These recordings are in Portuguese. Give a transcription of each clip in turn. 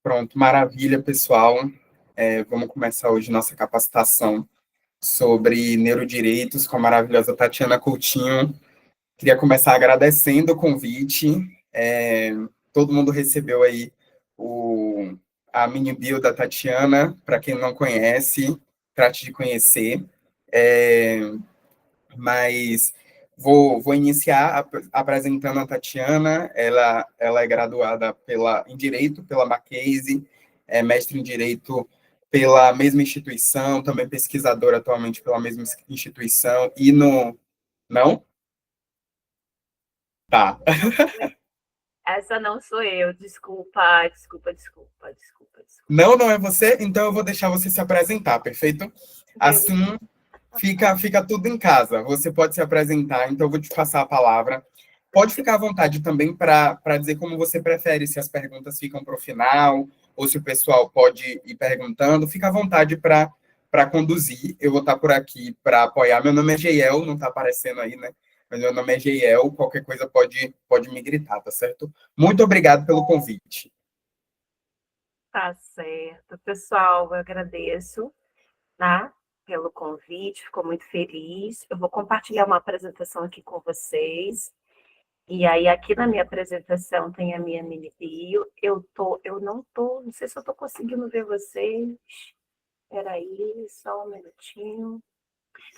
Pronto, maravilha, pessoal. Vamos começar hoje nossa capacitação sobre neurodireitos com a maravilhosa Tatiana Coutinho. Queria começar agradecendo o convite. Todo mundo recebeu aí a mini bio da Tatiana. Para quem não conhece, trate de conhecer. Mas vou iniciar apresentando a Tatiana. Ela é graduada em Direito pela Mackenzie, é mestre em Direito pela mesma instituição, também pesquisadora atualmente pela mesma instituição, e no... Não? Tá. Essa não sou eu, desculpa. Não é você? Então eu vou deixar você se apresentar, perfeito? Assim, fica tudo em casa. Você pode se apresentar, então eu vou te passar a palavra. Pode ficar à vontade também para dizer como você prefere, se as perguntas ficam para o final, ou se o pessoal pode ir perguntando. Fica à vontade para conduzir. Eu vou estar por aqui para apoiar. Meu nome é Geiel, não está aparecendo aí, né? Mas meu nome é Geiel, qualquer coisa pode me gritar, tá certo? Muito obrigado pelo convite. Tá certo. Pessoal, eu agradeço, tá, pelo convite, ficou muito feliz. Eu vou compartilhar uma apresentação aqui com vocês. E aí, aqui na minha apresentação tem a minha mini bio. Não sei se eu tô conseguindo ver vocês. Espera aí, só um minutinho.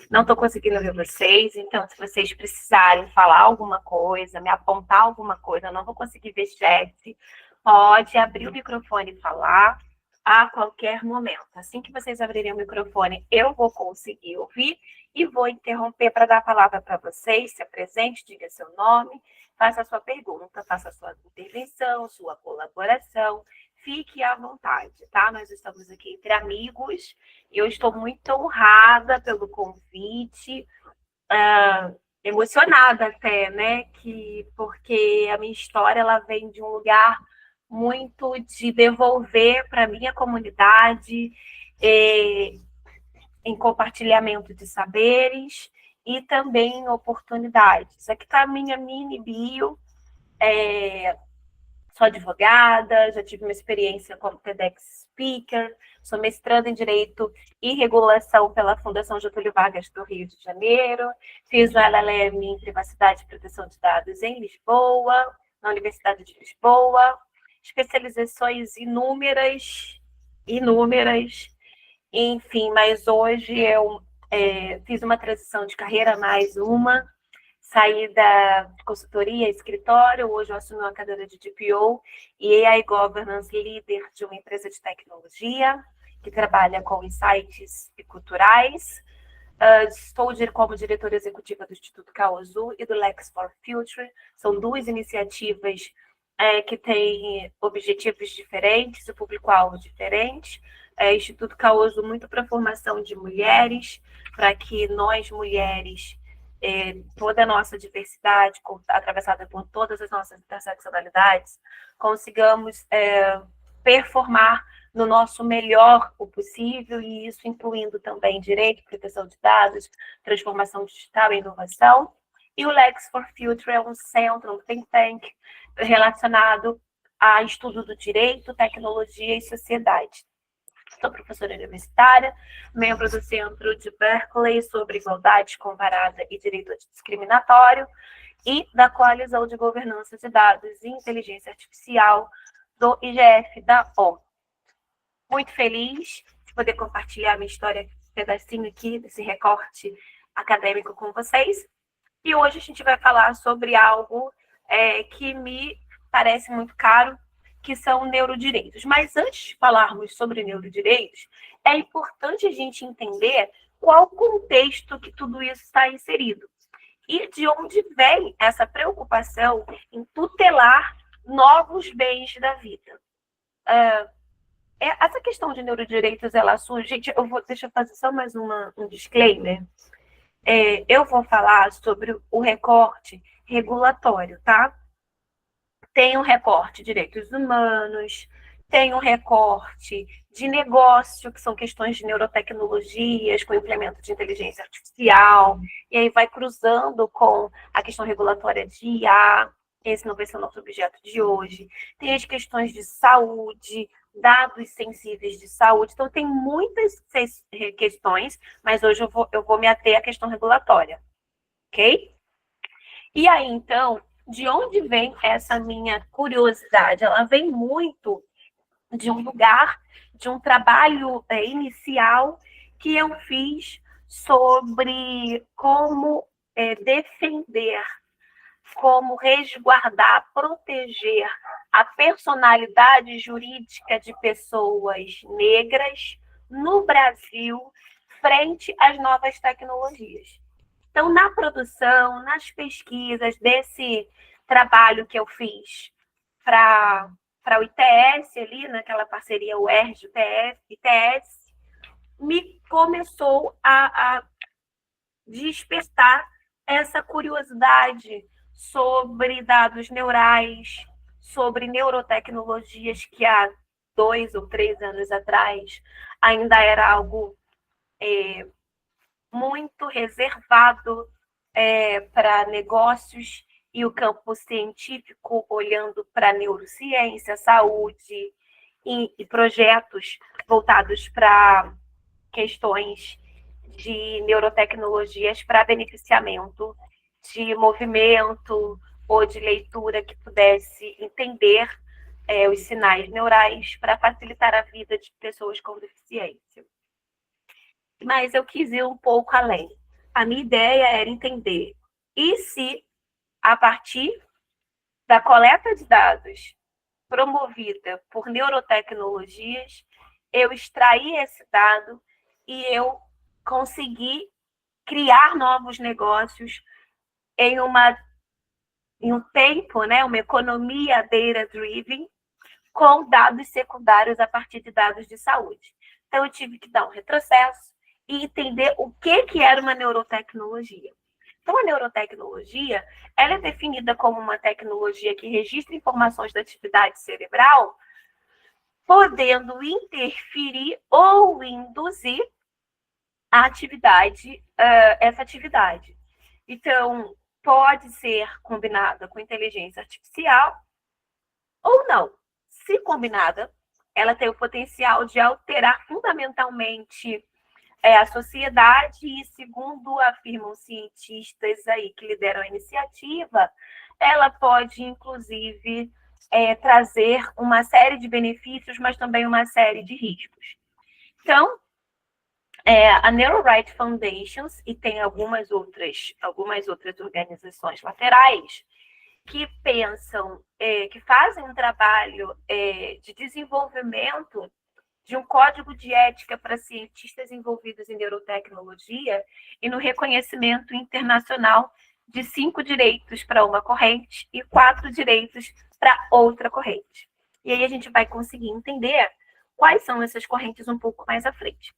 Não estou conseguindo ver vocês, então se vocês precisarem falar alguma coisa, me apontar alguma coisa, eu não vou conseguir ver chat, pode abrir o microfone e falar a qualquer momento. Assim que vocês abrirem o microfone, eu vou conseguir ouvir e vou interromper para dar a palavra para vocês. Se apresente, diga seu nome, faça a sua pergunta, faça a sua intervenção, sua colaboração. Fique à vontade, tá? Nós estamos aqui entre amigos. Eu estou muito honrada pelo convite, emocionada até, né? Porque a minha história ela vem de um lugar muito de devolver para a minha comunidade, em compartilhamento de saberes e também em oportunidades. Aqui está a minha mini bio. Sou advogada, já tive uma experiência como TEDx Speaker, sou mestranda em Direito e Regulação pela Fundação Getúlio Vargas do Rio de Janeiro, fiz o LLM em Privacidade e Proteção de Dados em Lisboa, na Universidade de Lisboa, especializações inúmeras, enfim, mas hoje eu fiz uma transição de carreira, mais uma, saí da consultoria, escritório, hoje eu assumi uma cadeira de DPO e AI Governance líder de uma empresa de tecnologia que trabalha com insights culturais. Estou como diretora executiva do Instituto Kaosu e do Lex for Future. São duas iniciativas que têm objetivos diferentes e público-alvo diferente. Instituto Kaosu muito para a formação de mulheres, para que nós, mulheres, toda a nossa diversidade, atravessada por todas as nossas interseccionalidades, consigamos performar no nosso melhor o possível, e isso incluindo também direito, proteção de dados, transformação digital e inovação. E o Lex for Future é um centro, um think tank relacionado a estudo do direito, tecnologia e sociedade. Sou professora universitária, membro do Centro de Berkeley sobre Igualdade Comparada e Direito Antidiscriminatório e da Coalizão de Governança de Dados e Inteligência Artificial do IGF da ONU. Muito feliz de poder compartilhar minha história, um pedacinho aqui desse recorte acadêmico com vocês. E hoje a gente vai falar sobre algo que me parece muito caro, que são neurodireitos. Mas antes de falarmos sobre neurodireitos, é importante a gente entender qual o contexto que tudo isso está inserido e de onde vem essa preocupação em tutelar novos bens da vida. Essa questão de neurodireitos, ela surge... Gente, deixa eu fazer só mais um disclaimer. Eu vou falar sobre o recorte regulatório, tá? Tem um recorte de direitos humanos, tem um recorte de negócio, que são questões de neurotecnologias, com implemento de inteligência artificial, e aí vai cruzando com a questão regulatória de IA, esse não vai ser o nosso objeto de hoje. Tem as questões de saúde, dados sensíveis de saúde. Então, tem muitas questões, mas hoje eu vou me ater à questão regulatória, ok? E aí, então, de onde vem essa minha curiosidade? Ela vem muito de um lugar, de um trabalho inicial que eu fiz sobre como defender, como resguardar, proteger a personalidade jurídica de pessoas negras no Brasil frente às novas tecnologias. Então, na produção, nas pesquisas desse trabalho que eu fiz para o ITS, ali, naquela parceria UERJ, ITS, me começou a despertar essa curiosidade sobre dados neurais, sobre neurotecnologias, que há 2 ou 3 anos atrás ainda era algo muito reservado para negócios, e o campo científico olhando para neurociência, saúde e projetos voltados para questões de neurotecnologias para beneficiamento de movimento ou de leitura que pudesse entender os sinais neurais para facilitar a vida de pessoas com deficiência. Mas eu quis ir um pouco além. A minha ideia era entender, e se, a partir da coleta de dados promovida por neurotecnologias, eu extrair esse dado e eu conseguir criar novos negócios em um tempo, né, uma economia data-driven, com dados secundários a partir de dados de saúde. Então, eu tive que dar um retrocesso e entender o que era uma neurotecnologia. Então, a neurotecnologia, ela é definida como uma tecnologia que registra informações da atividade cerebral, podendo interferir ou induzir a atividade, essa atividade. Então, pode ser combinada com inteligência artificial ou não. Se combinada, ela tem o potencial de alterar fundamentalmente a sociedade, e segundo afirmam cientistas aí que lideram a iniciativa, ela pode, inclusive, trazer uma série de benefícios, mas também uma série de riscos. Então, a NeuroRight Foundations, e tem algumas outras organizações laterais, que pensam, que fazem um trabalho de desenvolvimento de um código de ética para cientistas envolvidos em neurotecnologia e no reconhecimento internacional de 5 direitos para uma corrente e 4 direitos para outra corrente. E aí a gente vai conseguir entender quais são essas correntes um pouco mais à frente.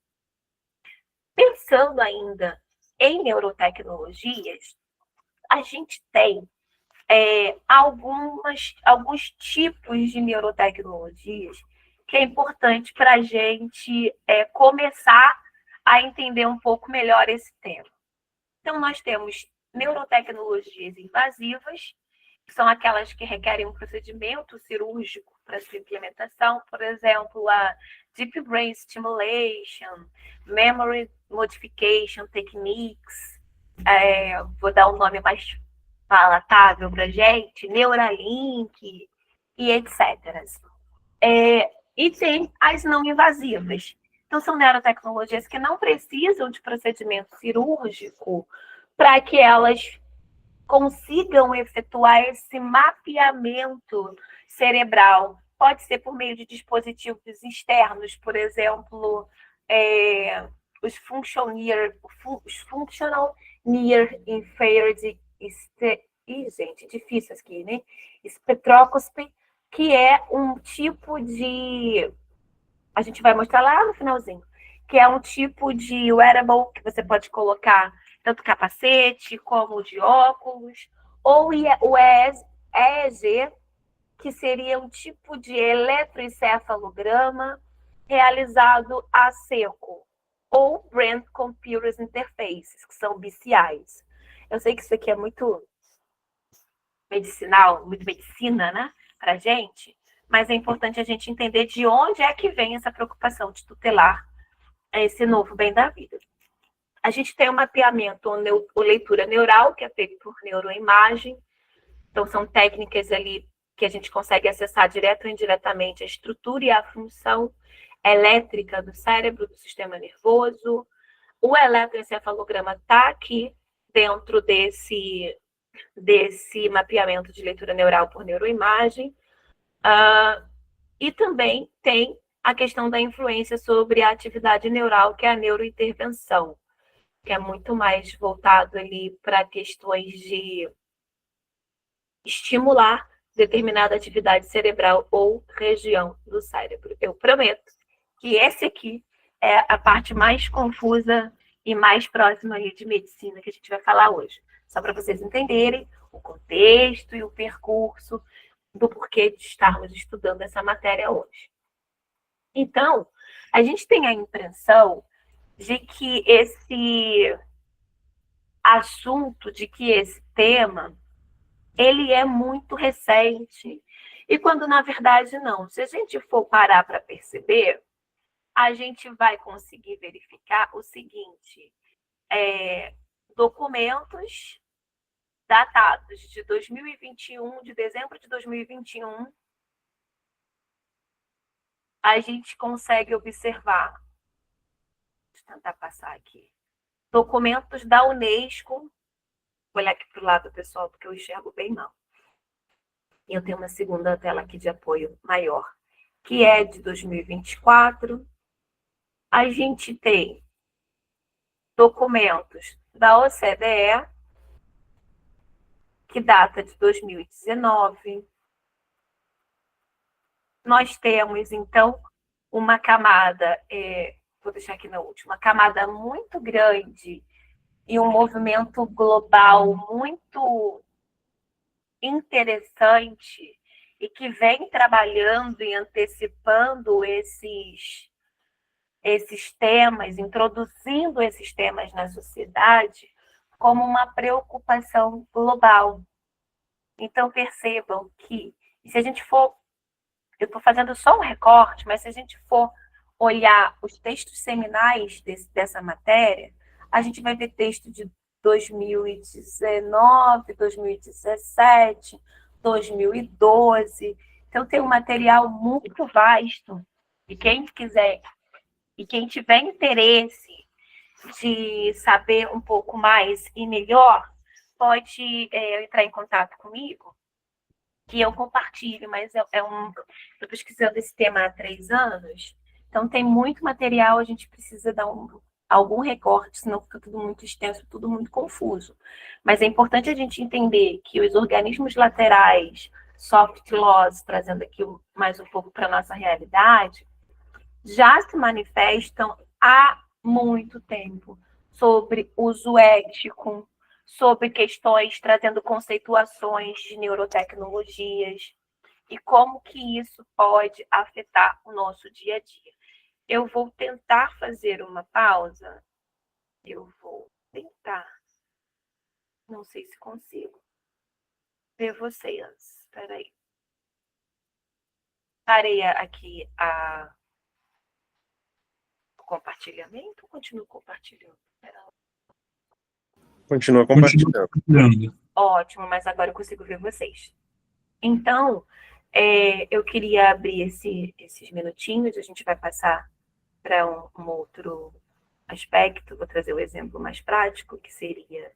Pensando ainda em neurotecnologias, a gente tem alguns tipos de neurotecnologias que é importante para a gente começar a entender um pouco melhor esse tema. Então, nós temos neurotecnologias invasivas, que são aquelas que requerem um procedimento cirúrgico para sua implementação, por exemplo, a Deep Brain Stimulation, Memory Modification Techniques, vou dar um nome mais palatável para a gente, Neuralink e etc. E tem as não invasivas. Então, são neurotecnologias que não precisam de procedimento cirúrgico para que elas consigam efetuar esse mapeamento cerebral. Pode ser por meio de dispositivos externos, por exemplo, os Functional Near Infrared gente, difícil aqui, né? Espectroscopy, que é um tipo de... A gente vai mostrar lá no finalzinho. Que é um tipo de wearable que você pode colocar tanto capacete como de óculos. Ou o EEG, que seria um tipo de eletroencefalograma realizado a seco. Ou Brain Computer Interfaces, que são BCIs. Eu sei que isso aqui é muito medicinal, muito medicina, né, pra gente, mas é importante a gente entender de onde é que vem essa preocupação de tutelar esse novo bem da vida. A gente tem um mapeamento ou leitura neural, que é feito por neuroimagem. Então, são técnicas ali que a gente consegue acessar direto ou indiretamente a estrutura e a função elétrica do cérebro, do sistema nervoso. O eletroencefalograma está aqui dentro desse mapeamento de leitura neural por neuroimagem. E também tem a questão da influência sobre a atividade neural, que é a neurointervenção, que é muito mais voltado ali para questões de estimular determinada atividade cerebral ou região do cérebro. Eu prometo que esse aqui é a parte mais confusa e mais próxima ali de medicina que a gente vai falar hoje. Só para vocês entenderem o contexto e o percurso do porquê de estarmos estudando essa matéria hoje. Então, a gente tem a impressão de que esse assunto, de que esse tema, ele é muito recente. E quando, na verdade, não. Se a gente for parar para perceber, a gente vai conseguir verificar o seguinte: documentos datados de 2021, de dezembro de 2021, a gente consegue observar, deixa eu tentar passar aqui, documentos da Unesco. Vou olhar aqui para o lado, pessoal, porque eu enxergo bem mal. E eu tenho uma segunda tela aqui de apoio maior, que é de 2024. A gente tem documentos da OCDE, que data de 2019. Nós temos, então, uma camada, vou deixar aqui na última, uma camada muito grande e um movimento global muito interessante e que vem trabalhando e antecipando esses temas, introduzindo esses temas na sociedade como uma preocupação global. Então, percebam que, se a gente for, eu estou fazendo só um recorte, mas se a gente for olhar os textos seminais dessa matéria, a gente vai ver texto de 2019, 2017, 2012. Então, tem um material muito vasto. E quem quiser, e quem tiver interesse de saber um pouco mais e melhor, pode entrar em contato comigo, que eu compartilho, mas estou pesquisando esse tema há 3 anos, então tem muito material, a gente precisa dar algum recorte, senão fica tudo muito extenso, tudo muito confuso. Mas é importante a gente entender que os organismos laterais, soft laws, trazendo aqui mais um pouco para a nossa realidade, já se manifestam há muito tempo sobre uso ético, sobre questões trazendo conceituações de neurotecnologias e como que isso pode afetar o nosso dia a dia. Eu vou tentar fazer uma pausa. Eu vou tentar. Não sei se consigo ver vocês. Espera aí. Parei aqui o compartilhamento ou continuo compartilhando? Continua compartilhando. Ótimo, mas agora eu consigo ver vocês. Então, eu queria abrir esses minutinhos, a gente vai passar para um outro aspecto, vou trazer o exemplo mais prático, que seria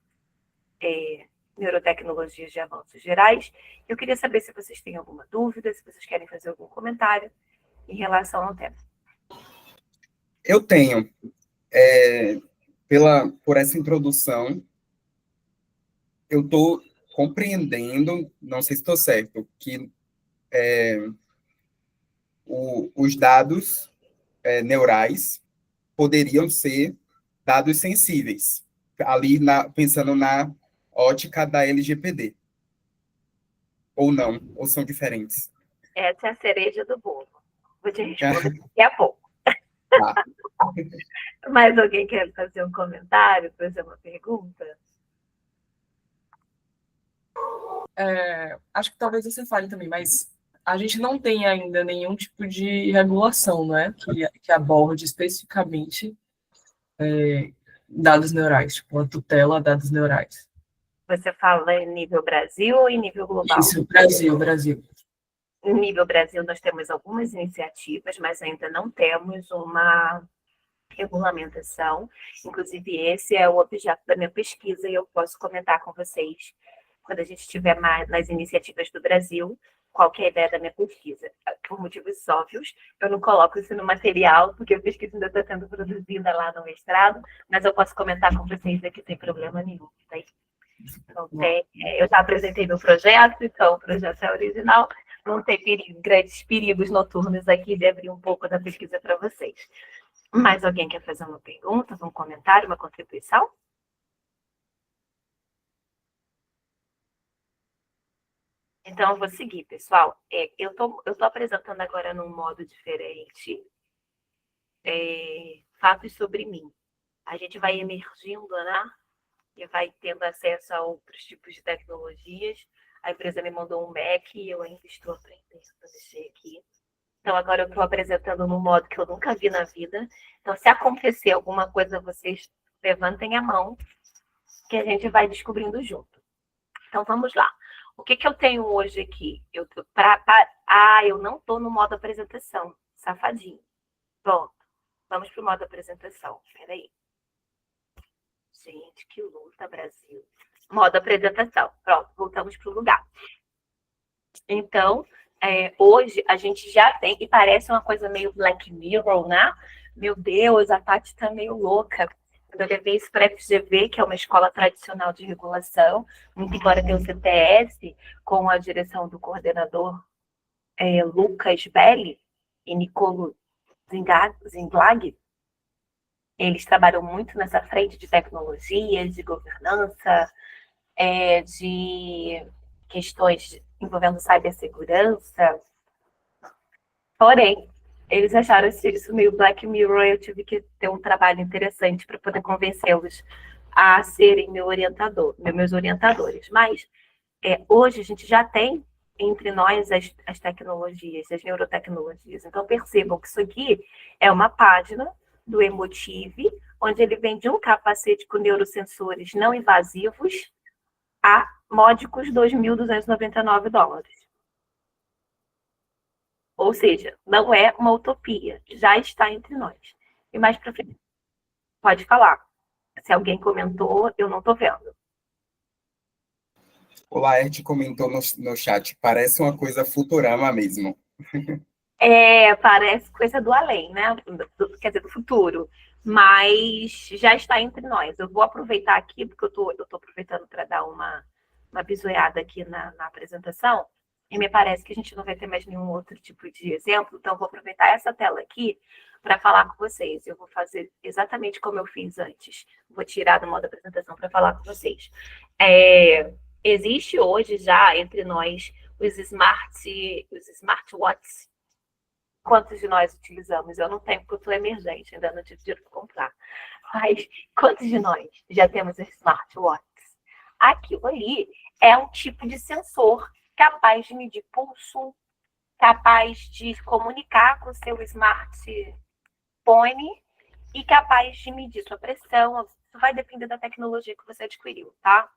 neurotecnologias de avanços gerais. Eu queria saber se vocês têm alguma dúvida, se vocês querem fazer algum comentário em relação ao tema. Eu tenho, por essa introdução, eu estou compreendendo, não sei se estou certo, que os dados neurais poderiam ser dados sensíveis, ali pensando na ótica da LGPD. Ou não, ou são diferentes? Essa é a cereja do bolo. Vou te responder daqui a pouco. Tá. Mais alguém quer fazer um comentário, fazer uma pergunta? Acho que talvez você fale também, mas a gente não tem ainda nenhum tipo de regulação, né, que aborde especificamente dados neurais, tipo, a tutela a dados neurais. Você fala em nível Brasil ou em nível global? Isso, Brasil. Em nível Brasil, nós temos algumas iniciativas, mas ainda não temos uma regulamentação. Inclusive, esse é o objeto da minha pesquisa e eu posso comentar com vocês quando a gente estiver mais nas iniciativas do Brasil, qual que é a ideia da minha pesquisa. Por motivos óbvios, eu não coloco isso no material, porque a pesquisa ainda está sendo produzida lá no mestrado, mas eu posso comentar com vocês aqui sem problema nenhum. Tá? Então, eu já apresentei meu projeto, então o projeto é original, não tem grandes perigos noturnos aqui de abrir um pouco da pesquisa para vocês. Mais alguém quer fazer uma pergunta, um comentário, uma contribuição? Então, eu vou seguir, pessoal. Eu tô apresentando agora num modo diferente fatos sobre mim. A gente vai emergindo, né? E vai tendo acesso a outros tipos de tecnologias. A empresa me mandou um Mac e eu ainda estou aprendendo a mexer aqui. Então, agora eu estou apresentando num modo que eu nunca vi na vida. Então, se acontecer alguma coisa, vocês levantem a mão, que a gente vai descobrindo junto. Então, vamos lá. O que eu tenho hoje aqui? Eu não estou no modo apresentação. Safadinho. Pronto. Vamos para o modo apresentação. Espera aí. Gente, que luta, Brasil. Modo apresentação. Pronto, voltamos para o lugar. Então, hoje a gente já tem, e parece uma coisa meio Black Mirror, né? Meu Deus, a Tati está meio louca. Eu levei isso para a FGV, que é uma escola tradicional de regulação, muito embora tenha o CTS, com a direção do coordenador Lucas Belli e Nicolo Zinglag. Eles trabalham muito nessa frente de tecnologias, de governança, de questões envolvendo cibersegurança. Porém, eles acharam isso meio Black Mirror e eu tive que ter um trabalho interessante para poder convencê-los a serem meus orientadores. Mas hoje a gente já tem entre nós as tecnologias, as neurotecnologias. Então percebam que isso aqui é uma página do Emotive, onde ele vende um capacete com neurosensores não invasivos a módicos $2.299. Ou seja, não é uma utopia, já está entre nós. E mais para frente, pode falar. Se alguém comentou, eu não estou vendo. O Laerte comentou no chat, parece uma coisa Futurama mesmo. Parece coisa do além, né? Quer dizer, do futuro. Mas já está entre nós. Eu vou aproveitar aqui, porque eu tô aproveitando para dar uma bisoiada aqui na apresentação, e me parece que a gente não vai ter mais nenhum outro tipo de exemplo, então eu vou aproveitar essa tela aqui para falar com vocês. Eu vou fazer exatamente como eu fiz antes. Vou tirar do modo apresentação para falar com vocês. Existe hoje já entre nós os smartwatches. Quantos de nós utilizamos? Eu não tenho, porque eu estou emergente, ainda não tive dinheiro para comprar. Mas quantos de nós já temos os smartwatches? Aquilo ali é um tipo de sensor capaz de medir pulso, capaz de comunicar com o seu smartphone e capaz de medir sua pressão. Isso vai depender da tecnologia que você adquiriu, tá?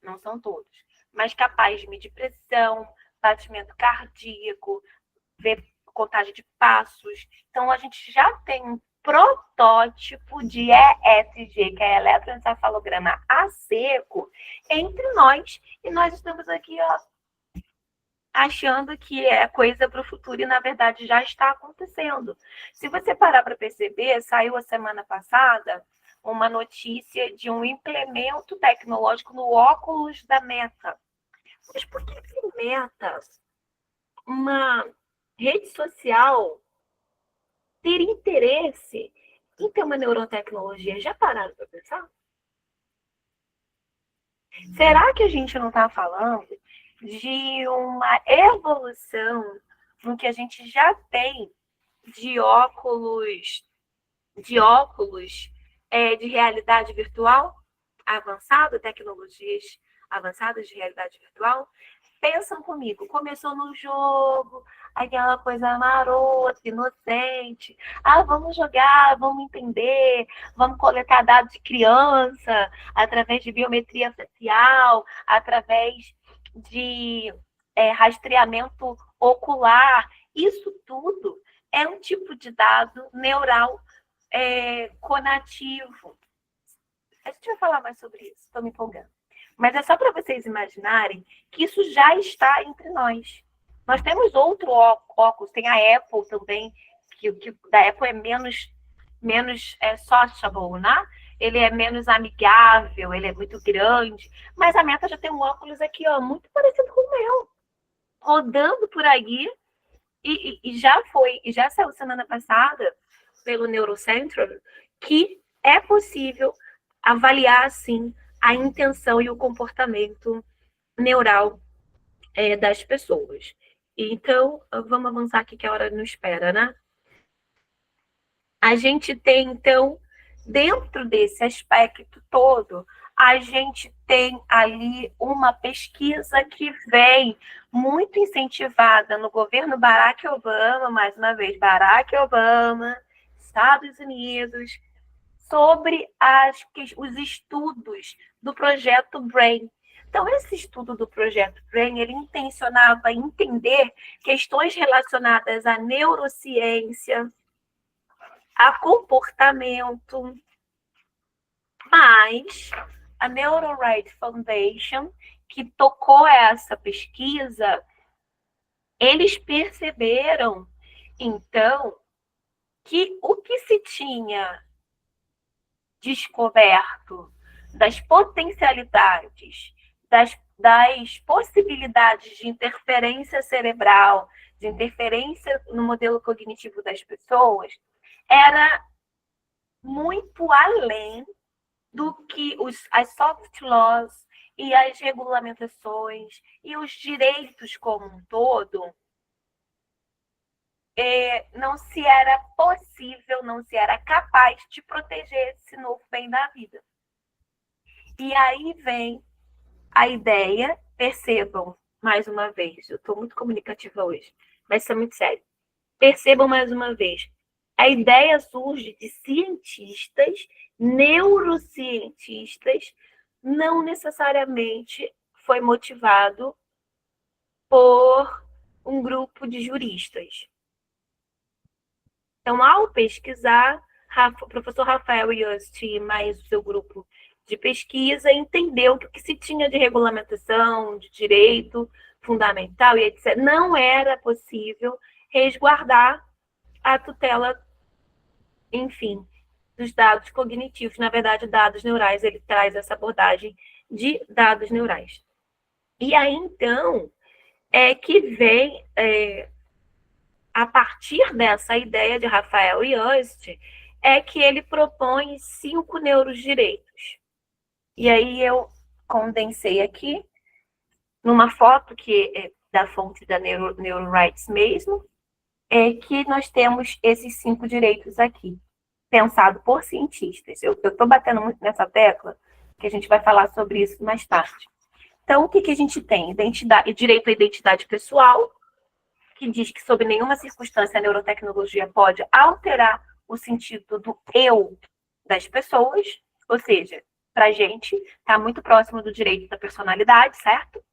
Não são todos. Mas capaz de medir pressão, batimento cardíaco, ver contagem de passos. Então, a gente já tem um protótipo de ESG, que é eletroencefalograma a seco, entre nós. E nós estamos aqui, achando que é coisa para o futuro e, na verdade, já está acontecendo. Se você parar para perceber, saiu a semana passada uma notícia de um implemento tecnológico no óculos da Meta. Mas por que Meta, uma rede social, ter interesse em ter uma neurotecnologia? Já pararam para pensar? Será que a gente não está falando de uma evolução no que a gente já tem de óculos de realidade virtual avançada, tecnologias avançadas de realidade virtual? Pensam comigo, começou no jogo, aquela coisa marota, inocente. Ah, vamos jogar, vamos entender, vamos coletar dados de criança, através de biometria facial, através de rastreamento ocular. Isso tudo é um tipo de dado neural conativo. A gente vai falar mais sobre isso, estou me empolgando. Mas é só para vocês imaginarem que isso já está entre nós. Nós temos outro óculos, tem a Apple também, que da Apple é menos sociable, né? Ele é menos amigável, ele é muito grande. Mas a Meta já tem um óculos aqui, ó, muito parecido com o meu, rodando por aí, e já saiu semana passada pelo Neurocentral que é possível avaliar, assim, a intenção e o comportamento neural das pessoas. Então, vamos avançar aqui que a hora não espera, né? A gente tem, então, dentro desse aspecto todo, a gente tem ali uma pesquisa que vem muito incentivada no governo Barack Obama, mais uma vez, Barack Obama, Estados Unidos, sobre os estudos do projeto BRAIN. Então, esse estudo do projeto BRAIN, ele intencionava entender questões relacionadas à neurociência, a comportamento, mas a NeuroRight Foundation, que tocou essa pesquisa, eles perceberam, então, que o que se tinha descoberto das potencialidades, das possibilidades de interferência cerebral, de interferência no modelo cognitivo das pessoas, era muito além do que as soft laws e as regulamentações e os direitos como um todo, não se era possível, não se era capaz de proteger esse novo bem da vida. E aí vem a ideia, percebam, mais uma vez, eu estou muito comunicativa hoje, mas isso é muito sério. Percebam mais uma vez, a ideia surge de cientistas, neurocientistas, não necessariamente foi motivado por um grupo de juristas. Então, ao pesquisar, o professor Rafael Yost e mais o seu grupo de pesquisa entendeu que o que se tinha de regulamentação, de direito fundamental e etc., não era possível resguardar a tutela, enfim, dos dados cognitivos. Na verdade, dados neurais, ele traz essa abordagem de dados neurais. E aí, então, é que vem... a partir dessa ideia de Rafael Yost, é que ele propõe 5 neurodireitos. E aí eu condensei aqui, numa foto que é da fonte da NeuroRights mesmo, que nós temos esses 5 direitos aqui, pensado por cientistas. Eu estou batendo muito nessa tecla, que a gente vai falar sobre isso mais tarde. Então, o que a gente tem? Direito à identidade pessoal, que diz que, sob nenhuma circunstância, a neurotecnologia pode alterar o sentido do eu das pessoas, ou seja, para a gente, está muito próximo do direito da personalidade, certo?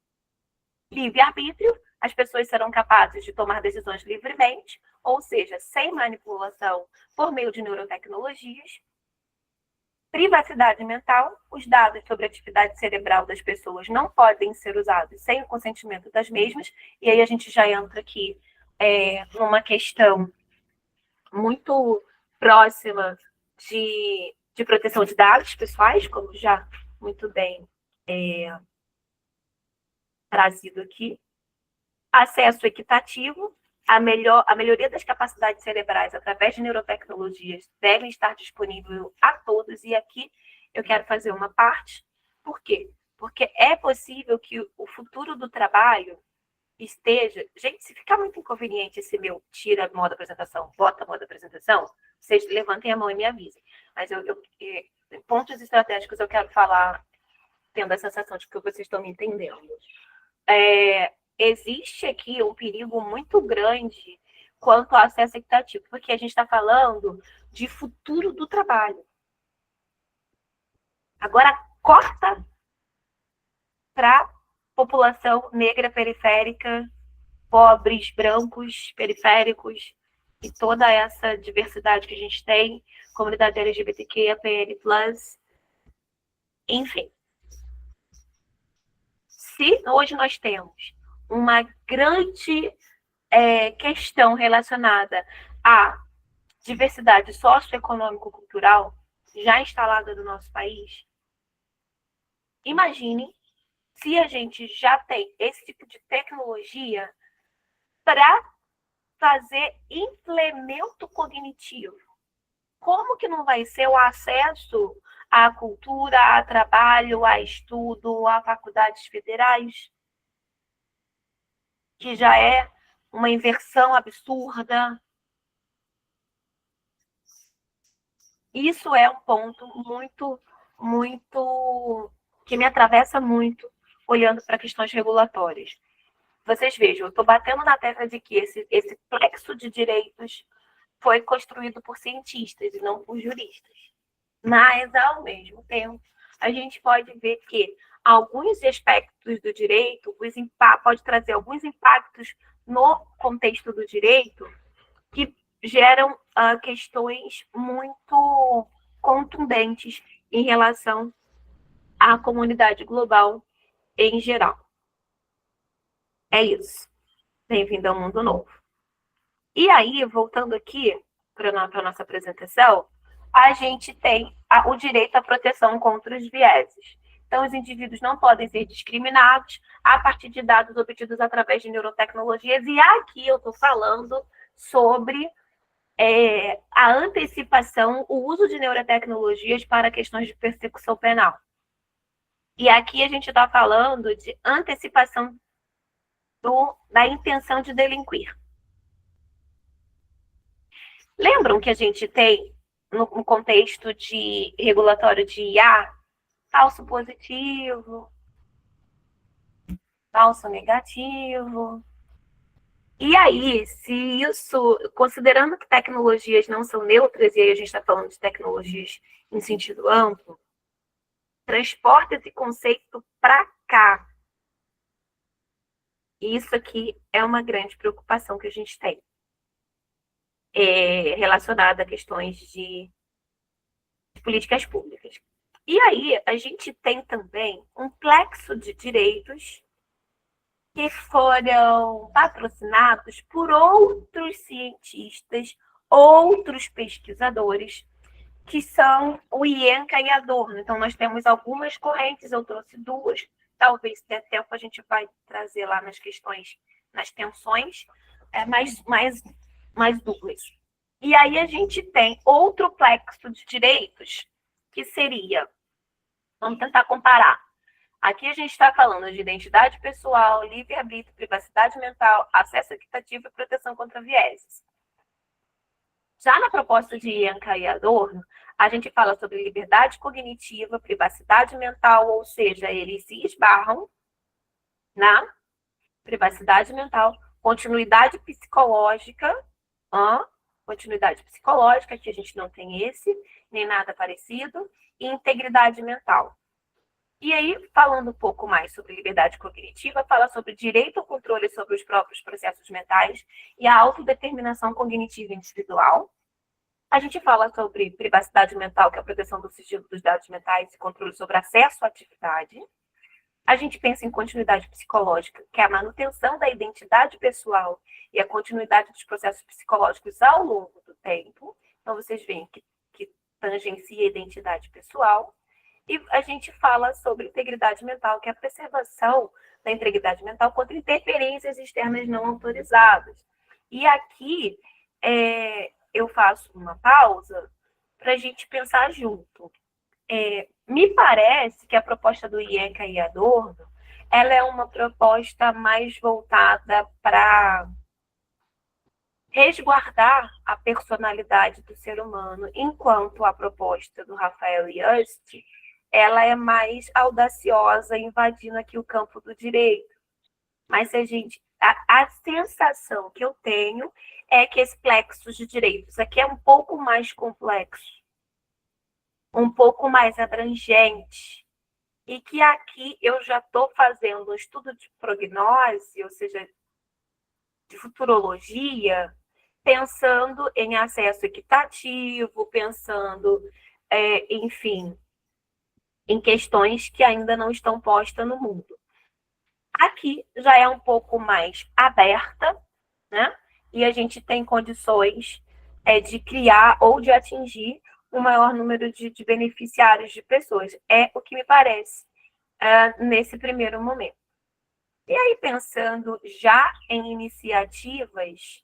Livre-arbítrio, as pessoas serão capazes de tomar decisões livremente, ou seja, sem manipulação por meio de neurotecnologias. Privacidade mental, os dados sobre a atividade cerebral das pessoas não podem ser usados sem o consentimento das mesmas, e aí a gente já entra aqui numa questão muito próxima de proteção de dados pessoais, como já muito bem trazido aqui. Acesso equitativo, a melhoria das capacidades cerebrais através de neurotecnologias devem estar disponível a todos, e aqui eu quero fazer uma parte. Por quê? Porque é possível que o futuro do trabalho esteja... Gente, se ficar muito inconveniente esse meu tira modo apresentação, bota modo apresentação, vocês levantem a mão e me avisem. Mas pontos estratégicos eu quero falar tendo a sensação de que vocês estão me entendendo. existe aqui um perigo muito grande quanto ao acesso equitativo, porque a gente está falando de futuro do trabalho. Agora, corta para a população negra periférica, pobres, brancos, periféricos, e toda essa diversidade que a gente tem, comunidade LGBTQ, APN+, enfim. Se hoje nós temos uma grande questão relacionada à diversidade socioeconômico-cultural já instalada no nosso país, imagine se a gente já tem esse tipo de tecnologia para fazer implemento cognitivo. Como que não vai ser o acesso à cultura, a trabalho, a estudo, a faculdades federais, que já é uma inversão absurda? Isso é um ponto muito que me atravessa muito olhando para questões regulatórias. Vocês vejam, eu estou batendo na tecla de que esse plexo de direitos foi construído por cientistas e não por juristas. Mas, ao mesmo tempo, a gente pode ver que alguns aspectos do direito pode trazer alguns impactos no contexto do direito que geram questões muito contundentes em relação à comunidade global em geral. É isso. Bem-vindo ao Mundo Novo. E aí, voltando aqui para a nossa apresentação, a gente tem o direito à proteção contra os vieses. Então, os indivíduos não podem ser discriminados a partir de dados obtidos através de neurotecnologias. E aqui eu estou falando sobre a antecipação, o uso de neurotecnologias para questões de persecução penal. E aqui a gente está falando de antecipação da intenção de delinquir. Lembram que a gente tem, no contexto de regulatório de IA, falso positivo, falso negativo. E aí, se isso, considerando que tecnologias não são neutras, e aí a gente está falando de tecnologias em sentido amplo, transporta esse conceito para cá. E isso aqui é uma grande preocupação que a gente tem, relacionada a questões de políticas públicas. E aí, a gente tem também um plexo de direitos que foram patrocinados por outros cientistas, outros pesquisadores, que são o Ienca e Adorno. Então, nós temos algumas correntes, eu trouxe duas, talvez se der tempo a gente vai trazer lá nas questões, nas tensões, mais duas. E aí a gente tem outro plexo de direitos, que seria, vamos tentar comparar. Aqui a gente está falando de identidade pessoal, livre-arbítrio, privacidade mental, acesso equitativo e proteção contra vieses. Já na proposta de Ienca e Adorno, a gente fala sobre liberdade cognitiva, privacidade mental, ou seja, eles se esbarram na privacidade mental, continuidade psicológica, que a gente não tem nem nada parecido, e integridade mental. E aí, falando um pouco mais sobre liberdade cognitiva, fala sobre direito ao controle sobre os próprios processos mentais e a autodeterminação cognitiva individual. A gente fala sobre privacidade mental, que é a proteção do sigilo dos dados mentais e controle sobre acesso à atividade. A gente pensa em continuidade psicológica, que é a manutenção da identidade pessoal e a continuidade dos processos psicológicos ao longo do tempo. Então, vocês veem que tangencia a identidade pessoal. E a gente fala sobre integridade mental, que é a preservação da integridade mental contra interferências externas não autorizadas. E aqui eu faço uma pausa para a gente pensar junto. Me parece que a proposta do Ienca e Adorno, ela é uma proposta mais voltada para resguardar a personalidade do ser humano, enquanto a proposta do Rafael Just, ela é mais audaciosa, invadindo aqui o campo do direito. Mas se a sensação que eu tenho é que esse plexo de direitos aqui é um pouco mais complexo, um pouco mais abrangente, e que aqui eu já estou fazendo um estudo de prognose, ou seja, de futurologia, pensando em acesso equitativo, pensando, enfim, em questões que ainda não estão postas no mundo. Aqui já é um pouco mais aberta, né? E a gente tem condições de criar ou de atingir um maior número de beneficiários, de pessoas. É o que me parece nesse primeiro momento. E aí, pensando já em iniciativas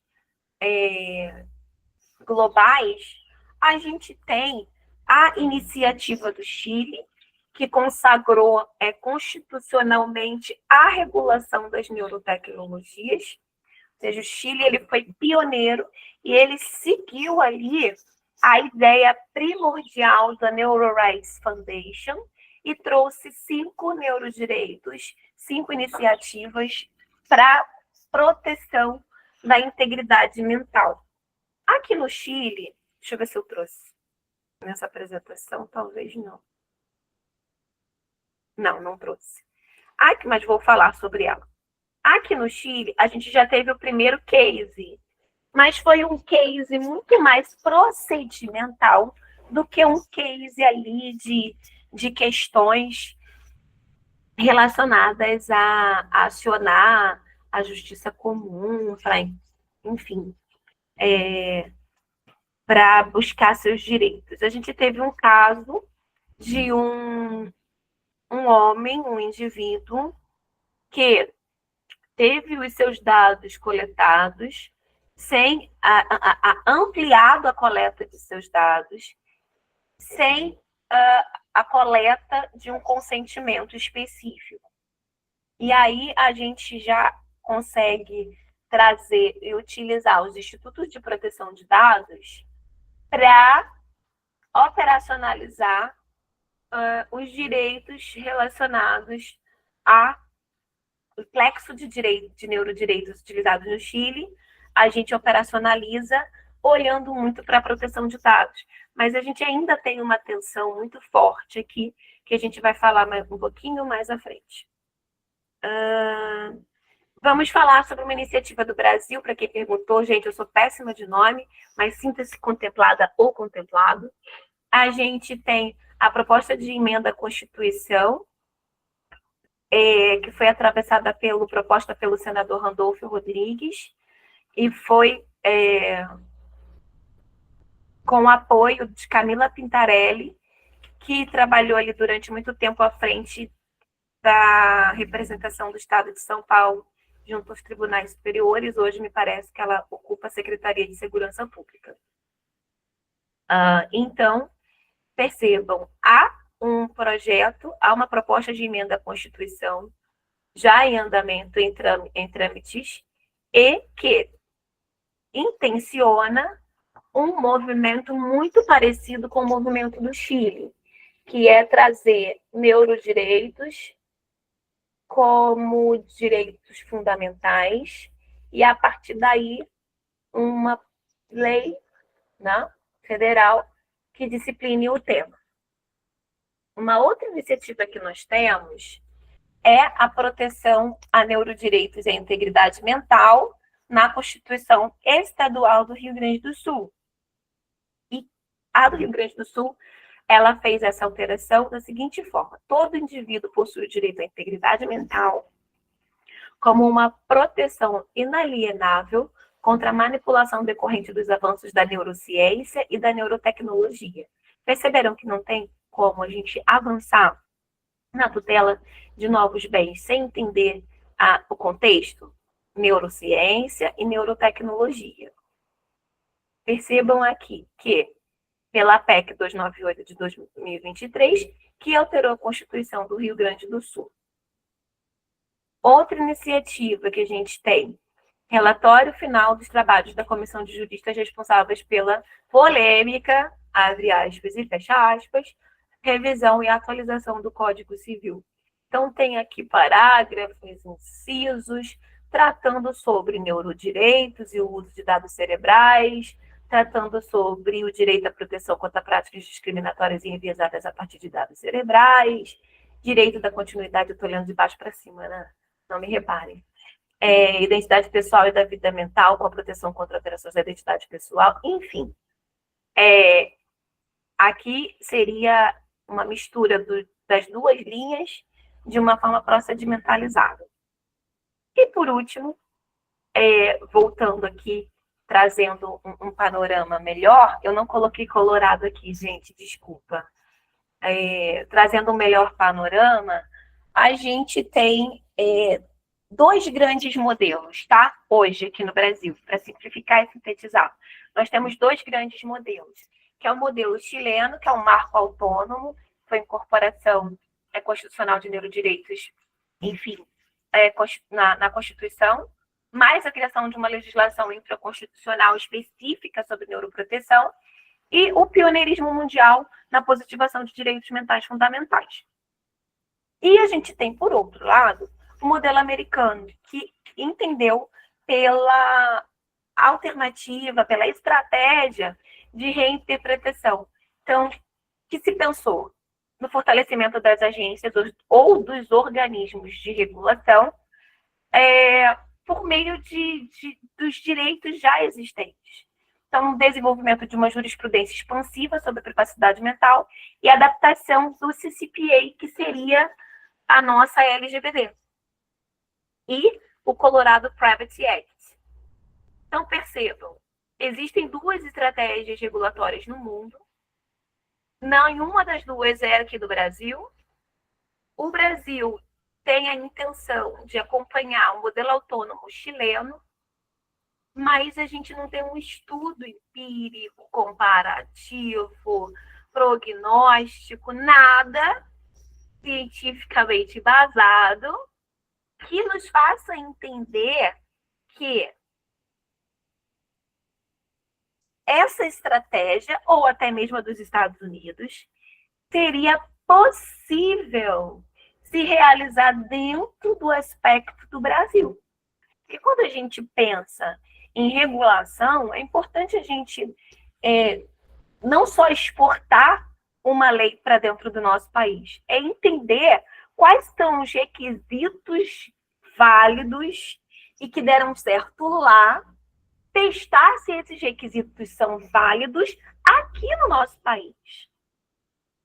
globais, a gente tem a iniciativa do Chile, que consagrou constitucionalmente a regulação das neurotecnologias. Ou seja, o Chile ele foi pioneiro e ele seguiu ali a ideia primordial da NeuroRights Foundation e trouxe 5 neurodireitos, 5 iniciativas para proteção da integridade mental. Aqui no Chile, deixa eu ver se eu trouxe nessa apresentação, talvez não. Não trouxe. Aqui, mas vou falar sobre ela. Aqui no Chile, a gente já teve o primeiro case, mas foi um case muito mais procedimental do que um case ali de questões relacionadas a acionar a justiça comum, enfim, para buscar seus direitos. A gente teve um caso de um homem, um indivíduo, que teve os seus dados coletados, sem ampliado a coleta de seus dados, sem a coleta de um consentimento específico. E aí a gente já consegue trazer e utilizar os institutos de proteção de dados para operacionalizar os direitos relacionados ao plexo de neurodireitos utilizados no Chile. A gente operacionaliza olhando muito para a proteção de dados. Mas a gente ainda tem uma tensão muito forte aqui, que a gente vai falar um pouquinho mais à frente. Vamos falar sobre uma iniciativa do Brasil, para quem perguntou. Gente, eu sou péssima de nome, mas sinta-se contemplada ou contemplado. A gente tem a proposta de emenda à Constituição, que foi proposta pelo senador Randolfo Rodrigues, e foi com o apoio de Camila Pintarelli, que trabalhou ali durante muito tempo à frente da representação do Estado de São Paulo junto aos tribunais superiores. Hoje me parece que ela ocupa a Secretaria de Segurança Pública. Então, percebam, há um projeto, há uma proposta de emenda à Constituição já em andamento, em trâmites, e que intenciona um movimento muito parecido com o movimento do Chile, que é trazer neurodireitos como direitos fundamentais e, a partir daí, uma lei, né, federal que discipline o tema. Uma outra iniciativa que nós temos é a proteção a neurodireitos e a integridade mental na Constituição Estadual do Rio Grande do Sul. E a do Rio Grande do Sul, ela fez essa alteração da seguinte forma: todo indivíduo possui o direito à integridade mental como uma proteção inalienável contra a manipulação decorrente dos avanços da neurociência e da neurotecnologia. Perceberam que não tem como a gente avançar na tutela de novos bens sem entender o contexto? Neurociência e neurotecnologia. Percebam aqui que, pela PEC 298 de 2023, que alterou a Constituição do Rio Grande do Sul. Outra iniciativa que a gente tem: relatório final dos trabalhos da Comissão de Juristas responsáveis pela polêmica, abre aspas e fecha aspas, revisão e atualização do Código Civil. Então, tem aqui parágrafos, incisos, tratando sobre neurodireitos e o uso de dados cerebrais, tratando sobre o direito à proteção contra práticas discriminatórias e enviesadas a partir de dados cerebrais, direito da continuidade, eu estou lendo de baixo para cima, né? Não me reparem. Identidade pessoal e da vida mental, com a proteção contra alterações da identidade pessoal, enfim. Aqui seria uma mistura das duas linhas de uma forma procedimentalizada. E, por último, voltando aqui, trazendo um panorama melhor, eu não coloquei colorado aqui, gente, desculpa. Trazendo um melhor panorama, a gente tem dois grandes modelos, tá? Hoje, aqui no Brasil, para simplificar e sintetizar. Nós temos dois grandes modelos, que é o modelo chileno, que é um marco autônomo, foi incorporação constitucional de neurodireitos, enfim, na Constituição, mais a criação de uma legislação infraconstitucional específica sobre neuroproteção e o pioneirismo mundial na positivação de direitos mentais fundamentais. E a gente tem, por outro lado, o modelo americano, que entendeu pela alternativa, pela estratégia de reinterpretação. Então, que se pensou no fortalecimento das agências ou dos organismos de regulação por meio dos direitos já existentes. Então, o desenvolvimento de uma jurisprudência expansiva sobre a privacidade mental e adaptação do CCPA, que seria a nossa LGPD. E o Colorado Privacy Act. Então, percebam, existem duas estratégias regulatórias no mundo. Nenhuma das duas é aqui do Brasil. O Brasil tem a intenção de acompanhar o modelo autônomo chileno, mas a gente não tem um estudo empírico, comparativo, prognóstico, nada cientificamente embasado que nos faça entender que essa estratégia, ou até mesmo a dos Estados Unidos, seria possível se realizar dentro do aspecto do Brasil. Porque quando a gente pensa em regulação, é importante a gente não só exportar uma lei para dentro do nosso país, é entender quais são os requisitos válidos e que deram certo lá, testar se esses requisitos são válidos aqui no nosso país,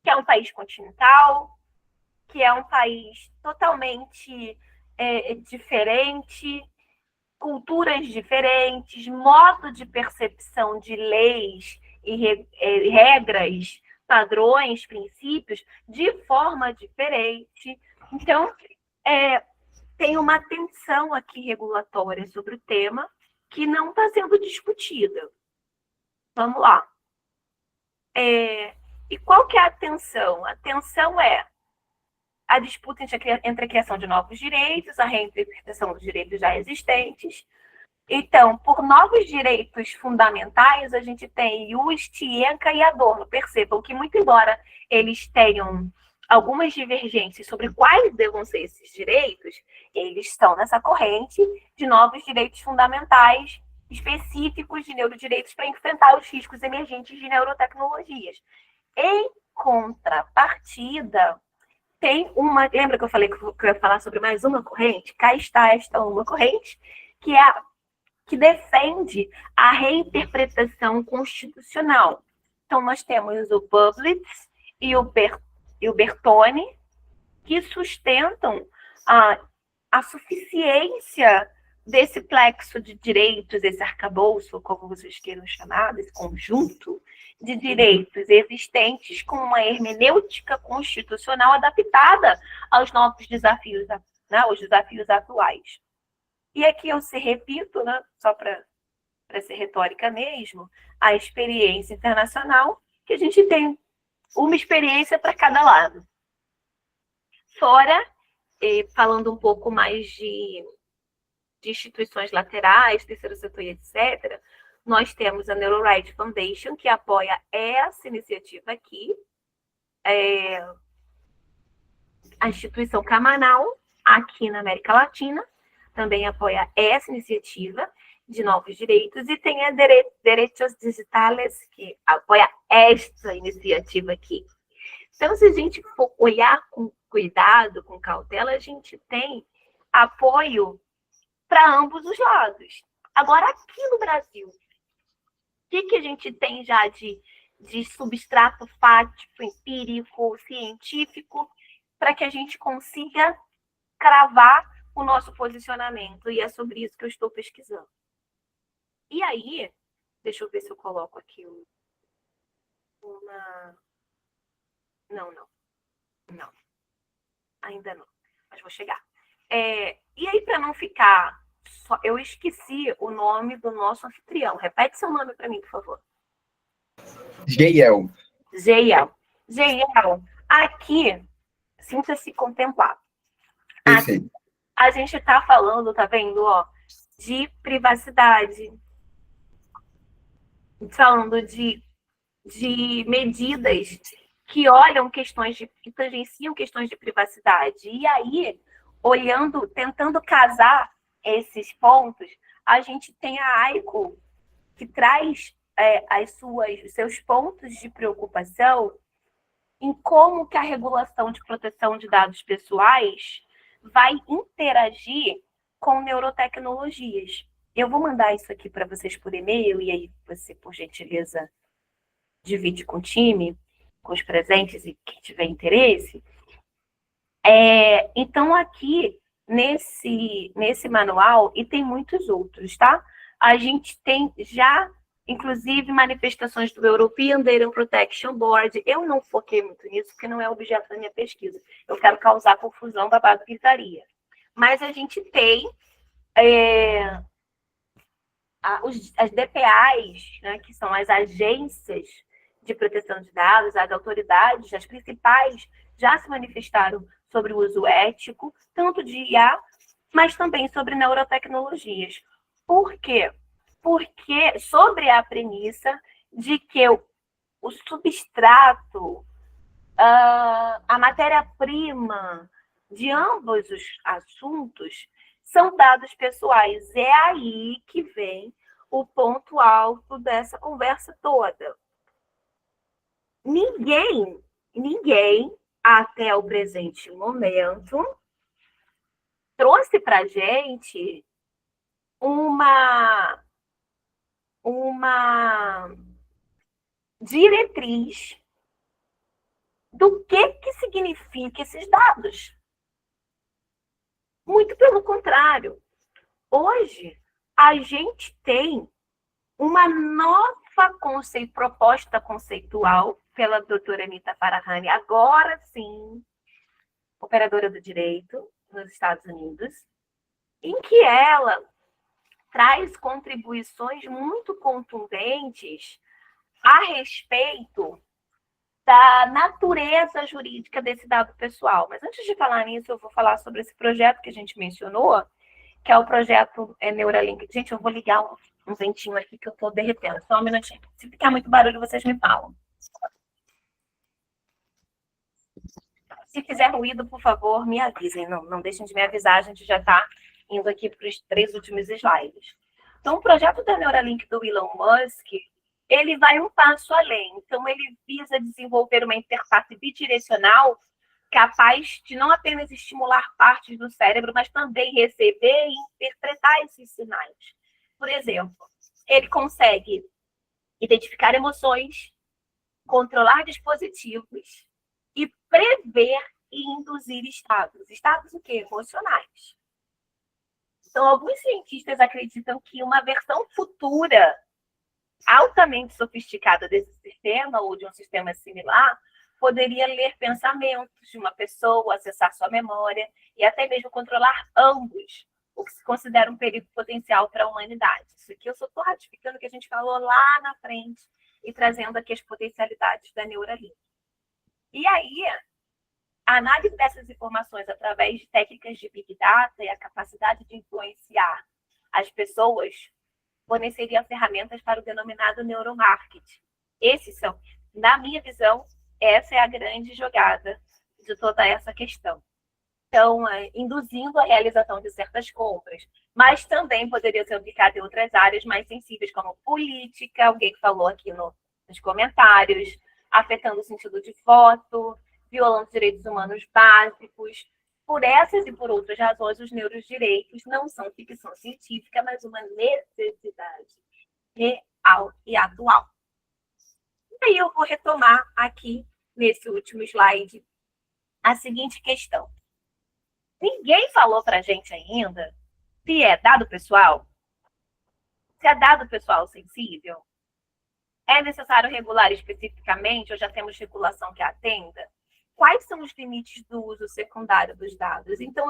que é um país continental, que é um país totalmente diferente, culturas diferentes, modo de percepção de leis e regras, padrões, princípios, de forma diferente. Então, tem uma tensão aqui regulatória sobre o tema que não está sendo discutida. Vamos lá. E qual que é a tensão? A tensão é a disputa entre a criação de novos direitos, a reinterpretação dos direitos já existentes. Então, por novos direitos fundamentais, a gente tem o Stienka e Adorno. Percebam que, muito embora eles tenham algumas divergências sobre quais devam ser esses direitos, eles estão nessa corrente de novos direitos fundamentais específicos de neurodireitos para enfrentar os riscos emergentes de neurotecnologias. Em contrapartida, tem uma... Lembra que eu falei que eu ia falar sobre mais uma corrente? Cá está esta uma corrente, que defende a reinterpretação constitucional. Então, nós temos o Bublitz e o Bertone, que sustentam a suficiência desse plexo de direitos, esse arcabouço, como vocês queiram chamar, desse conjunto de direitos existentes com uma hermenêutica constitucional adaptada aos novos desafios, né, aos desafios atuais. E aqui eu repito, né, só para ser retórica mesmo, a experiência internacional, que a gente tem uma experiência para cada lado. Fora, falando um pouco mais de instituições laterais, terceiro setor e etc., nós temos a NeuroRight Foundation, que apoia essa iniciativa aqui. a instituição Camanal, aqui na América Latina, também apoia essa iniciativa de novos direitos, e tem a Derechos Digitales, que apoia esta iniciativa aqui. Então, se a gente for olhar com cuidado, com cautela, a gente tem apoio para ambos os lados. Agora, aqui no Brasil, o que a gente tem já de substrato fático, empírico, científico, para que a gente consiga cravar o nosso posicionamento? E é sobre isso que eu estou pesquisando. E aí, deixa eu ver se eu coloco aqui uma... Não. Ainda não, mas vou chegar. E aí, para não ficar... eu esqueci o nome do nosso anfitrião. Repete seu nome para mim, por favor. Geiel. Geiel, aqui, sinta-se contemplado. Perfeito. A gente está falando, tá vendo, de privacidade, falando de medidas que olham questões que tangenciam questões de privacidade. E aí, olhando, tentando casar esses pontos, a gente tem a AICO, que traz os seus pontos de preocupação em como que a regulação de proteção de dados pessoais vai interagir com neurotecnologias. Eu vou mandar isso aqui para vocês por e-mail, e aí você, por gentileza, divide com o time, com os presentes e quem tiver interesse. Então, aqui, nesse manual, e tem muitos outros, tá? A gente tem já, inclusive, manifestações do European Data Protection Board. Eu não foquei muito nisso, porque não é objeto da minha pesquisa. Eu quero causar confusão, babado, gritaria. Mas a gente tem as DPAs, né, que são as agências de proteção de dados, as autoridades, as principais, já se manifestaram sobre o uso ético, tanto de IA, mas também sobre neurotecnologias. Por quê? Porque sobre a premissa de que o substrato, a matéria-prima de ambos os assuntos são dados pessoais. É aí que vem o ponto alto dessa conversa toda. Ninguém, até o presente momento, trouxe para a gente uma diretriz do que significa esses dados. Muito pelo contrário. Hoje, a gente tem uma nova proposta conceitual pela doutora Anita Farahany, agora sim, operadora do direito nos Estados Unidos, em que ela traz contribuições muito contundentes a respeito da natureza jurídica desse dado pessoal. Mas antes de falar nisso, eu vou falar sobre esse projeto que a gente mencionou, que é o projeto Neuralink. Gente, eu vou ligar um ventinho aqui que eu estou derretendo. Só um minutinho. Se ficar muito barulho, vocês me falam. Se fizer ruído, por favor, me avisem. Não deixem de me avisar, a gente já está indo aqui para os 3 últimos slides. Então, o projeto da Neuralink do Elon Musk, ele vai um passo além. Então, ele visa desenvolver uma interface bidirecional capaz de não apenas estimular partes do cérebro, mas também receber e interpretar esses sinais. Por exemplo, ele consegue identificar emoções, controlar dispositivos e prever e induzir estados. Estados o quê? Emocionais. Então, alguns cientistas acreditam que uma versão futura altamente sofisticada desse sistema, ou de um sistema similar, poderia ler pensamentos de uma pessoa, acessar sua memória e até mesmo controlar ambos, o que se considera um perigo potencial para a humanidade. Isso aqui eu só estou ratificando o que a gente falou lá na frente e trazendo aqui as potencialidades da Neuralink. E aí, a análise dessas informações através de técnicas de Big Data e a capacidade de influenciar as pessoas forneceria ferramentas para o denominado neuromarketing. Esses são, na minha visão, essa é a grande jogada de toda essa questão. Então, induzindo a realização de certas compras. Mas também poderia ser aplicado em outras áreas mais sensíveis, como política, alguém que falou aqui nos comentários, afetando o sentido de voto, violando direitos humanos básicos. Por essas e por outras razões, os neurodireitos não são ficção científica, mas uma necessidade real e atual. E aí eu vou retomar aqui, nesse último slide, a seguinte questão. Ninguém falou para a gente ainda se é dado pessoal, se é dado pessoal sensível, é necessário regular especificamente ou já temos regulação que atenda? Quais são os limites do uso secundário dos dados? Então,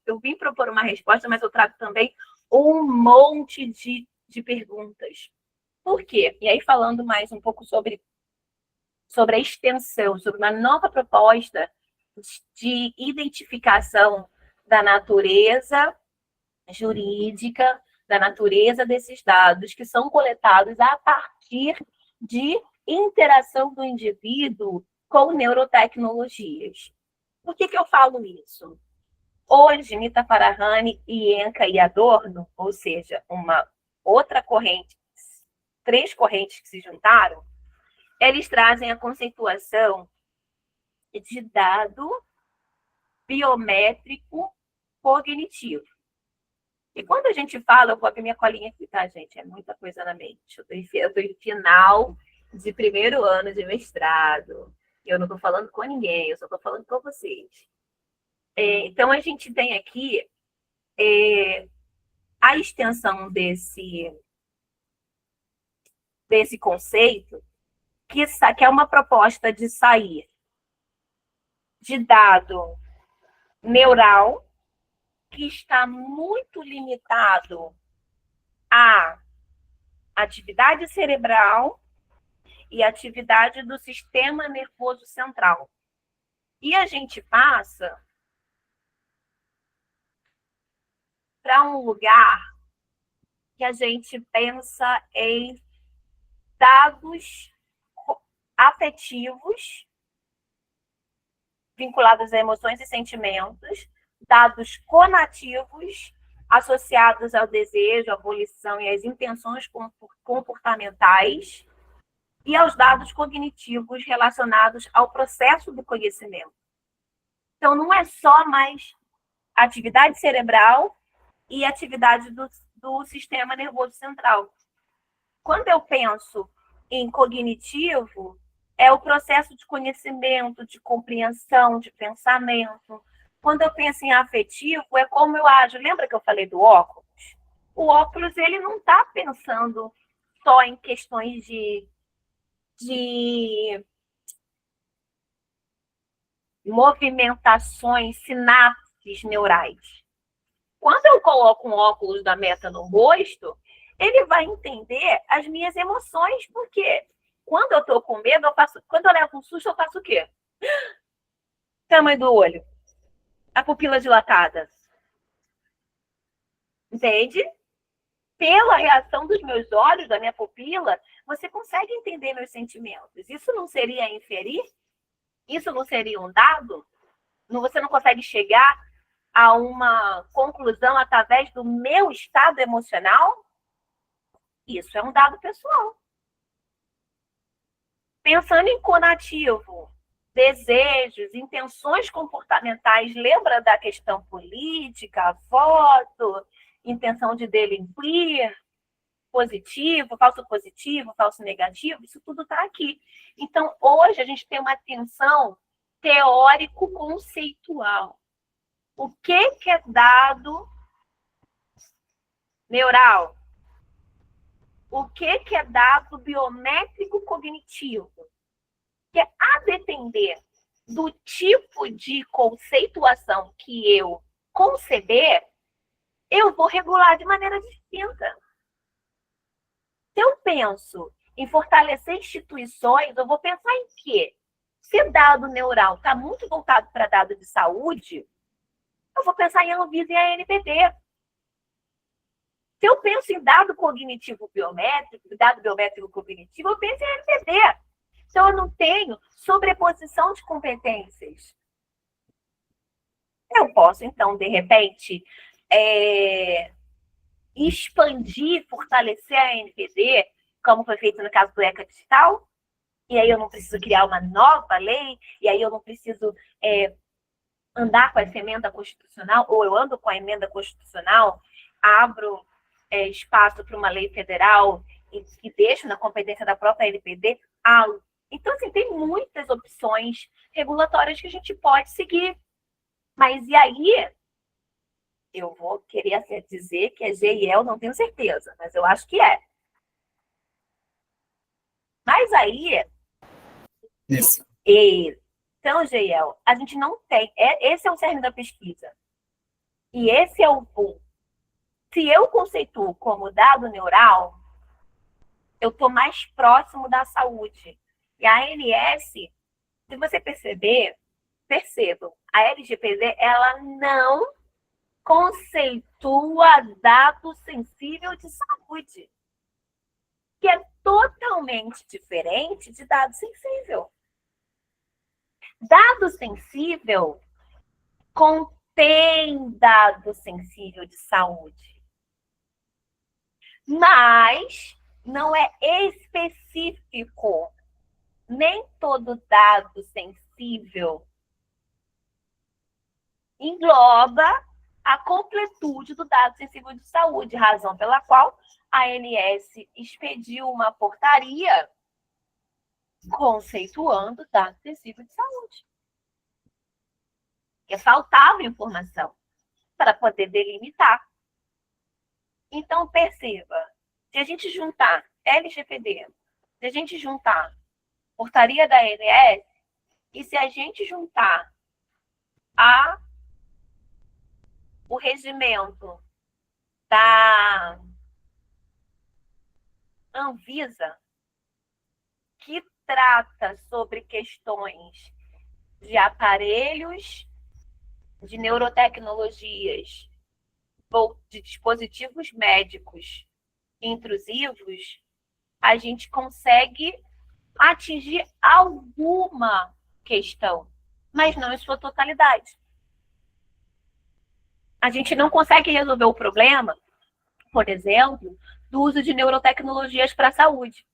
eu vim propor uma resposta, mas eu trago também um monte de perguntas. Por quê? E aí, falando mais um pouco sobre a extensão, sobre uma nova proposta de identificação da natureza jurídica, da natureza desses dados que são coletados a partir de interação do indivíduo com neurotecnologias. Por que eu falo isso? Hoje, Nita Farahany, Ienca e Adorno, ou seja, uma outra corrente, 3 correntes que se juntaram, eles trazem a conceituação de dado biométrico cognitivo. E quando a gente fala, eu vou abrir minha colinha aqui, tá, gente? É muita coisa na mente. Eu estou em final de primeiro ano de mestrado. Eu não estou falando com ninguém, eu só estou falando com vocês. Então, a gente tem aqui a extensão desse conceito, que é uma proposta de sair de dado neural, que está muito limitado à atividade cerebral e atividade do sistema nervoso central. E a gente passa para um lugar que a gente pensa em dados afetivos vinculados a emoções e sentimentos, dados conativos associados ao desejo, à volição e às intenções comportamentais, e aos dados cognitivos relacionados ao processo do conhecimento. Então, não é só mais atividade cerebral e atividade do sistema nervoso central. Quando eu penso em cognitivo, é o processo de conhecimento, de compreensão, de pensamento. Quando eu penso em afetivo, é como eu ajo. Lembra que eu falei do óculos? O óculos, ele não está pensando só em questões de movimentações, sinapses neurais. Quando eu coloco um óculos da Meta no rosto, ele vai entender as minhas emoções, porque quando eu estou com medo, quando eu levo um susto, eu faço o quê? Tamanho do olho. A pupila dilatada. Entende? Pela reação dos meus olhos, da minha pupila, você consegue entender meus sentimentos. Isso não seria inferir? Isso não seria um dado? Você não consegue chegar a uma conclusão através do meu estado emocional? Isso é um dado pessoal. Pensando em conativo, desejos, intenções comportamentais, lembra da questão política, voto, intenção de delinquir, positivo, falso negativo, isso tudo está aqui. Então, hoje a gente tem uma atenção teórico-conceitual. O que é dado neural? O que é dado biométrico-cognitivo? Que a depender do tipo de conceituação que eu conceber, eu vou regular de maneira distinta. Se eu penso em fortalecer instituições, eu vou pensar em quê? Se dado neural está muito voltado para dado de saúde, eu vou pensar em Anvisa e ANPD. Se eu penso em dado cognitivo biométrico, dado biométrico cognitivo, eu penso em ANPD. Então, eu não tenho sobreposição de competências. Eu posso, então, de repente, expandir, fortalecer a NPD, como foi feito no caso do ECA Digital, e aí eu não preciso criar uma nova lei, e aí eu não preciso andar com essa emenda constitucional, ou eu ando com a emenda constitucional, abro espaço para uma lei federal e deixo na competência da própria NPD. Então, assim, tem muitas opções regulatórias que a gente pode seguir. Mas e aí, eu vou querer dizer que é GIEL, não tenho certeza, mas eu acho que é. Mas aí, Isso. então, GIEL, a gente não tem. Esse é o cerne da pesquisa. E esse é o ponto. Se eu conceituo como dado neural, eu estou mais próximo da saúde. E a ANS, se você percebam, a LGPD, ela não conceitua dado sensível de saúde, que é totalmente diferente de dado sensível. Dado sensível contém dado sensível de saúde, mas não é específico. Nem todo dado sensível engloba a completude do dado sensível de saúde, razão pela qual a ANS expediu uma portaria conceituando dado sensível de saúde. Porque faltava informação para poder delimitar. Então, perceba, se a gente juntar LGPD, se a gente juntar portaria da ANS, e se a gente juntar o regimento da Anvisa, que trata sobre questões de aparelhos, de neurotecnologias ou de dispositivos médicos intrusivos, a gente consegue atingir alguma questão, mas não em sua totalidade. A gente não consegue resolver o problema, por exemplo, do uso de neurotecnologias para a saúde.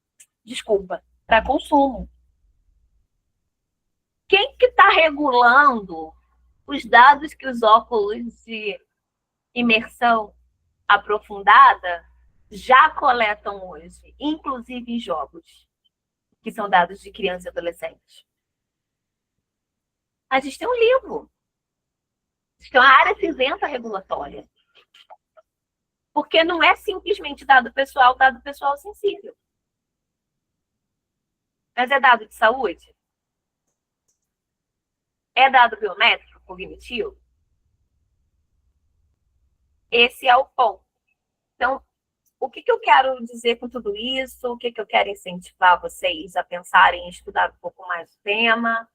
Desculpa, para consumo. Quem que está regulando os dados que os óculos de imersão aprofundada já coletam hoje, inclusive em jogos, que são dados de criança e adolescente? A gente tem um livro. A gente tem uma área cinzenta regulatória. Porque não é simplesmente dado pessoal sensível. Mas é dado de saúde? É dado biométrico, cognitivo? Esse é o ponto. Então, o que eu quero dizer com tudo isso? O que eu quero incentivar vocês a pensarem em estudar um pouco mais o tema?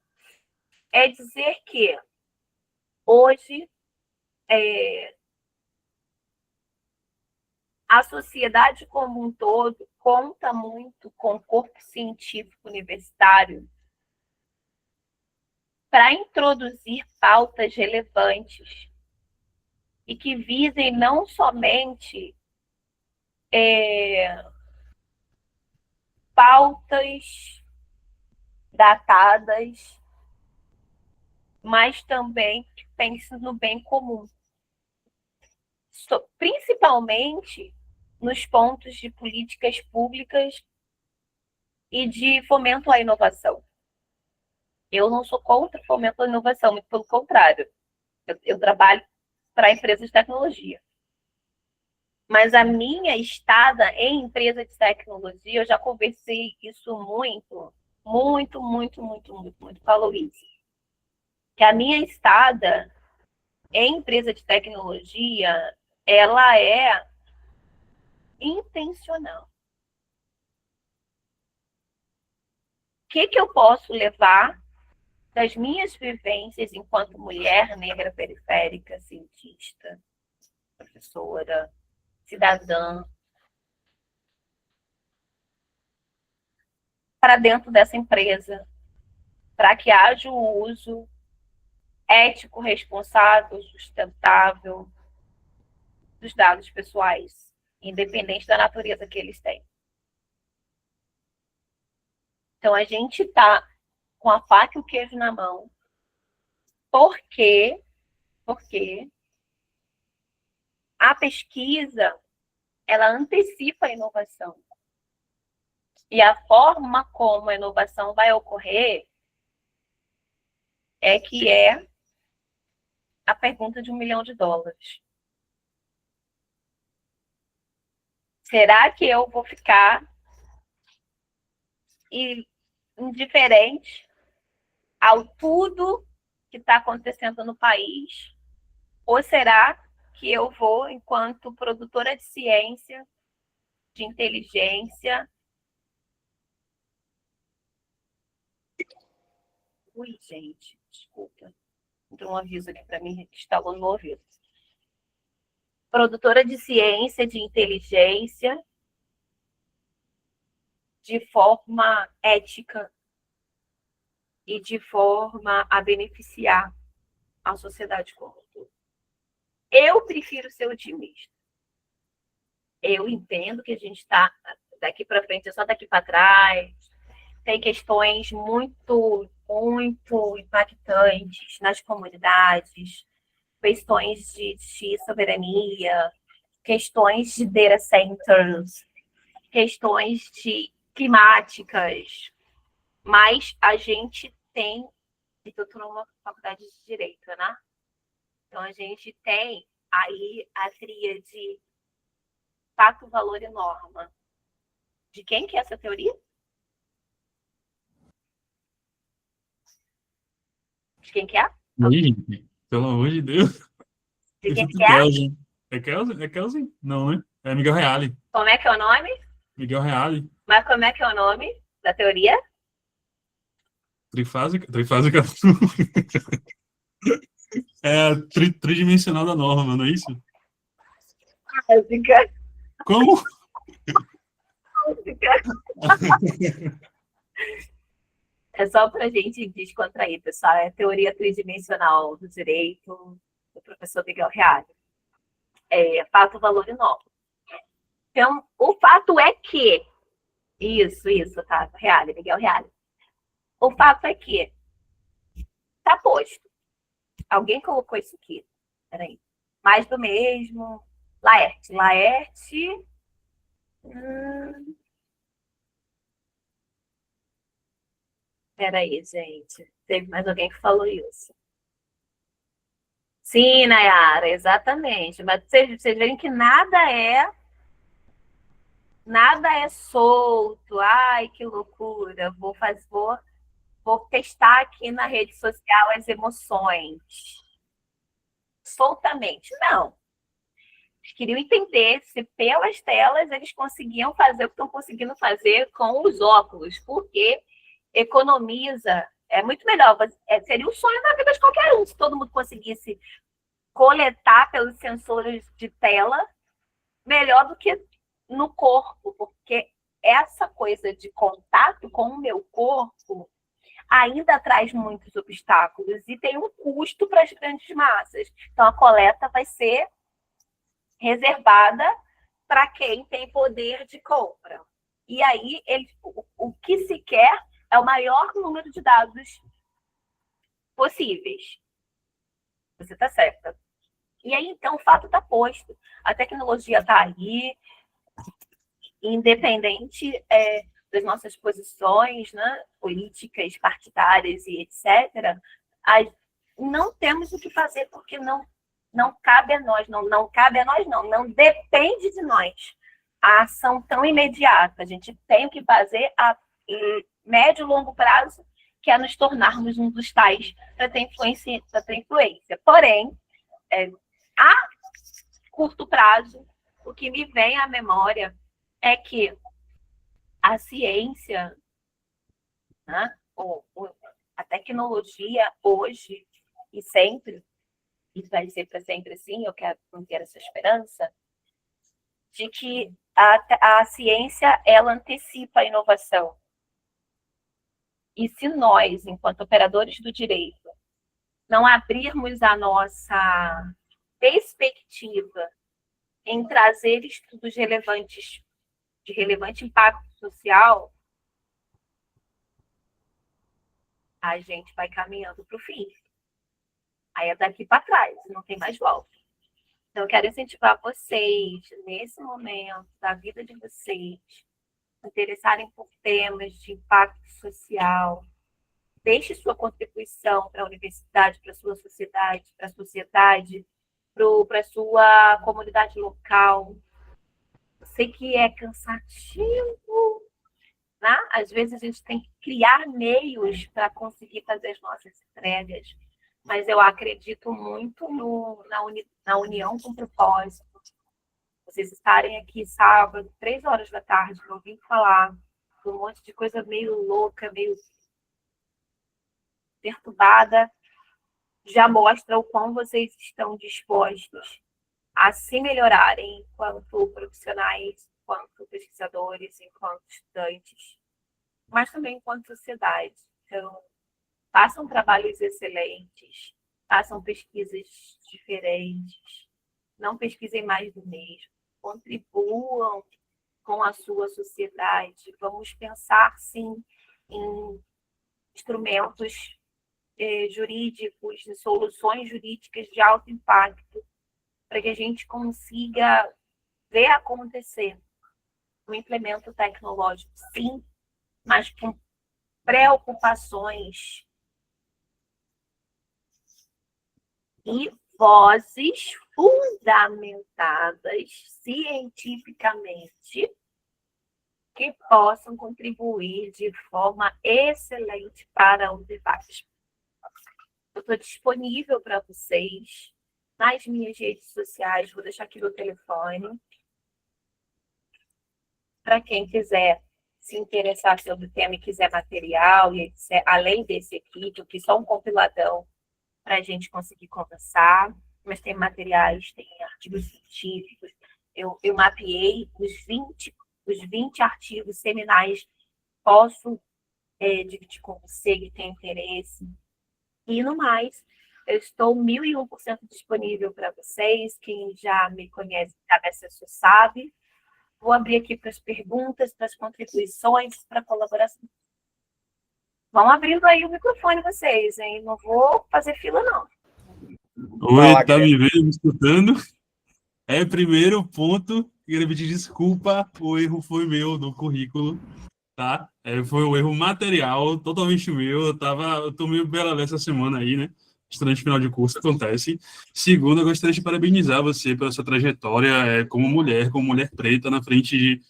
É dizer que hoje a sociedade como um todo conta muito com o corpo científico universitário para introduzir pautas relevantes e que visem não somente pautas datadas, mas também que pensem no bem comum. Principalmente nos pontos de políticas públicas e de fomento à inovação. Eu não sou contra o fomento à inovação, muito pelo contrário. Eu trabalho para empresas de tecnologia. Mas a minha estada em empresa de tecnologia, eu já conversei isso muito com a Louise. Que a minha estada em empresa de tecnologia, ela é intencional. O que eu posso levar das minhas vivências enquanto mulher negra periférica, cientista, professora, cidadã, para dentro dessa empresa, para que haja o uso ético, responsável, sustentável dos dados pessoais, independente da natureza que eles têm. Então, a gente está com a faca e o queijo na mão, porque a pesquisa, ela antecipa a inovação. E a forma como a inovação vai ocorrer é a pergunta de $1 milhão. Será que eu vou ficar indiferente ao tudo que está acontecendo no país? Ou será que eu vou, enquanto produtora de ciência, de inteligência... Ui, gente, desculpa. Entrou um aviso aqui para mim que instalou no ouvido. Produtora de ciência, de inteligência, de forma ética e de forma a beneficiar a sociedade como um todo. Eu prefiro ser otimista. Eu entendo que a gente está daqui para frente, é só daqui para trás. Tem questões muito impactantes nas comunidades, questões de soberania, questões de data centers, questões climáticas, mas a gente tem, eu estou numa faculdade de Direito, né? Então, a gente tem aí a tríade fato, valor e norma. De quem que é essa teoria? De quem que é? Aí, gente, pelo amor de Deus. De quem Esse que é? Kelsen. É Kelsen? É Kelsen? Não, né? É Miguel Reale. Como é que é o nome? Miguel Reale. Mas como é que é o nome da teoria? Trifásica. É tridimensional da norma, não é isso? Básica. Como? É só para a gente descontrair, pessoal. É a teoria tridimensional do direito do professor Miguel Reale. É fato, valor e norma. Então, o fato é que... Isso, tá? Reale, Miguel Reale. O fato é que está posto. Alguém colocou isso aqui. Peraí. Mais do mesmo. Laerte. Peraí, gente. Teve mais alguém que falou isso. Sim, Nayara, exatamente. Mas vocês verem que nada é solto. Ai, que loucura. Vou testar aqui na rede social as emoções. Soltamente. Não. Eles queriam entender se pelas telas eles conseguiam fazer o que estão conseguindo fazer com os óculos, porque economiza, é muito melhor, seria um sonho na vida de qualquer um, se todo mundo conseguisse coletar pelos sensores de tela, melhor do que no corpo, porque essa coisa de contato com o meu corpo ainda traz muitos obstáculos e tem um custo para as grandes massas. Então, a coleta vai ser reservada para quem tem poder de compra. E aí, o que se quer é o maior número de dados possíveis. Você está certa. E aí, então, o fato está posto. A tecnologia está aí, independente das nossas posições, né, políticas, partidárias e etc., não temos o que fazer porque não cabe a nós, não cabe a nós, não depende de nós a ação tão imediata. A gente tem o que fazer a médio e longo prazo, que é nos tornarmos um dos tais para ter influência. Porém, a curto prazo, o que me vem à memória é que a ciência, né, a tecnologia hoje e sempre, e vai ser para sempre assim, eu não quero essa esperança, de que a ciência, ela antecipa a inovação. E se nós, enquanto operadores do direito, não abrirmos a nossa perspectiva em trazer estudos relevantes, de relevante impacto social, a gente vai caminhando para o fim. Aí é daqui para trás, não tem mais volta. Então, eu quero incentivar vocês, nesse momento da vida de vocês, se interessarem por temas de impacto social. Deixe sua contribuição para a universidade, para a sua sociedade, para a sua comunidade local. Eu sei que é cansativo, né? Às vezes a gente tem que criar meios para conseguir fazer as nossas entregas, mas eu acredito muito na união com propósito. Vocês estarem aqui sábado, 3 horas da tarde, ouvindo falar de um monte de coisa meio louca, meio perturbada, já mostra o quão vocês estão dispostos a se melhorarem enquanto profissionais, enquanto pesquisadores, enquanto estudantes, mas também enquanto sociedade. Então, façam trabalhos excelentes, façam pesquisas diferentes, não pesquisem mais do mesmo, contribuam com a sua sociedade. Vamos pensar, sim, em instrumentos jurídicos, em soluções jurídicas de alto impacto, para que a gente consiga ver acontecer um implemento tecnológico, sim, mas com preocupações e vozes fundamentadas cientificamente que possam contribuir de forma excelente para o debate. Eu estou disponível para vocês nas minhas redes sociais, vou deixar aqui meu telefone. Para quem quiser se interessar sobre o tema e quiser material, e etc., além desse aqui, que só um compiladão para a gente conseguir conversar, mas tem materiais, tem artigos científicos. Eu mapeei os 20 artigos seminais, posso dividir com você que tem interesse. E no mais, eu estou 1001% disponível para vocês. Quem já me conhece, sabe, acesso, sabe. Vou abrir aqui para as perguntas, para as contribuições, para a colaboração. Vão abrindo aí o microfone vocês, hein? Não vou fazer fila, não. Oi, tá me vendo, me escutando? Primeiro ponto, queria pedir desculpa, o erro foi meu no currículo, tá? Foi um erro material, totalmente meu. Eu tô meio bela dessa semana aí, né? Estudante final de curso, acontece. Segundo, eu gostaria de parabenizar você pela sua trajetória como mulher preta, na frente de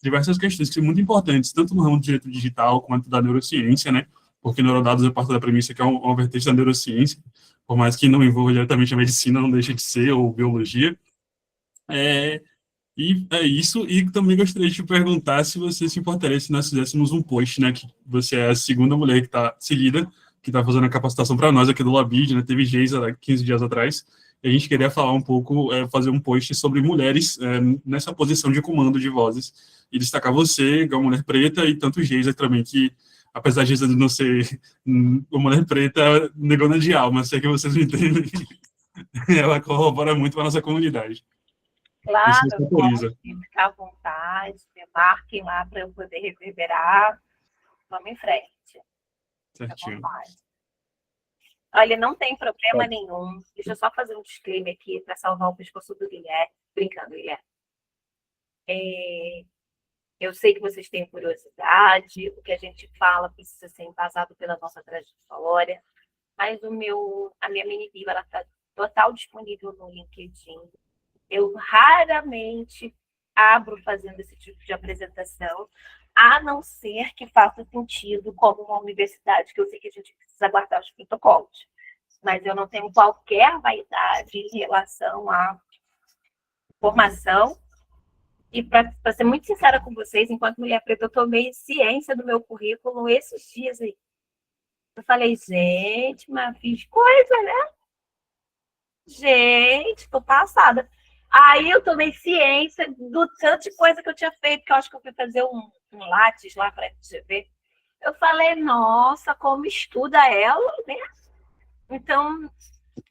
diversas questões que são muito importantes, tanto no ramo do direito digital quanto da neurociência, né? Porque neurodados é parte da premissa que é uma vertente da neurociência, por mais que não envolva diretamente a medicina, não deixa de ser, ou biologia. E é isso, e também gostaria de te perguntar se você se importaria se nós fizéssemos um post, né, que você é a segunda mulher que está seguida, que está fazendo a capacitação para nós aqui do Labid, né, teve Geisa há 15 dias atrás, e a gente queria falar um pouco, fazer um post sobre mulheres nessa posição de comando de vozes, e destacar você, igual mulher preta, e tanto Geisa também, que apesar de Geisa não ser uma mulher preta, negona de alma, se é que vocês me entendem, ela corrobora muito para a nossa comunidade. Claro, pode ficar à vontade, me marquem lá para eu poder reverberar. Vamos em frente. Certinho. Olha, não tem problema nenhum. Deixa eu só fazer um disclaimer aqui para salvar o pescoço do Guilherme. Brincando, Guilherme. Eu sei que vocês têm curiosidade, o que a gente fala precisa ser embasado pela nossa trajetória, mas a minha mini bio está total disponível no LinkedIn. Eu raramente abro fazendo esse tipo de apresentação, a não ser que faça sentido como uma universidade, que eu sei que a gente precisa guardar os protocolos. Mas eu não tenho qualquer vaidade em relação à formação. E para ser muito sincera com vocês, enquanto mulher preta, eu tomei ciência do meu currículo esses dias aí. Eu falei, gente, mas fiz coisa, né? Gente, tô passada. Aí eu tomei ciência do tanto de coisa que eu tinha feito, que eu acho que eu fui fazer um Lattes lá para a FGV. Eu falei, nossa, como estuda ela, né? Então,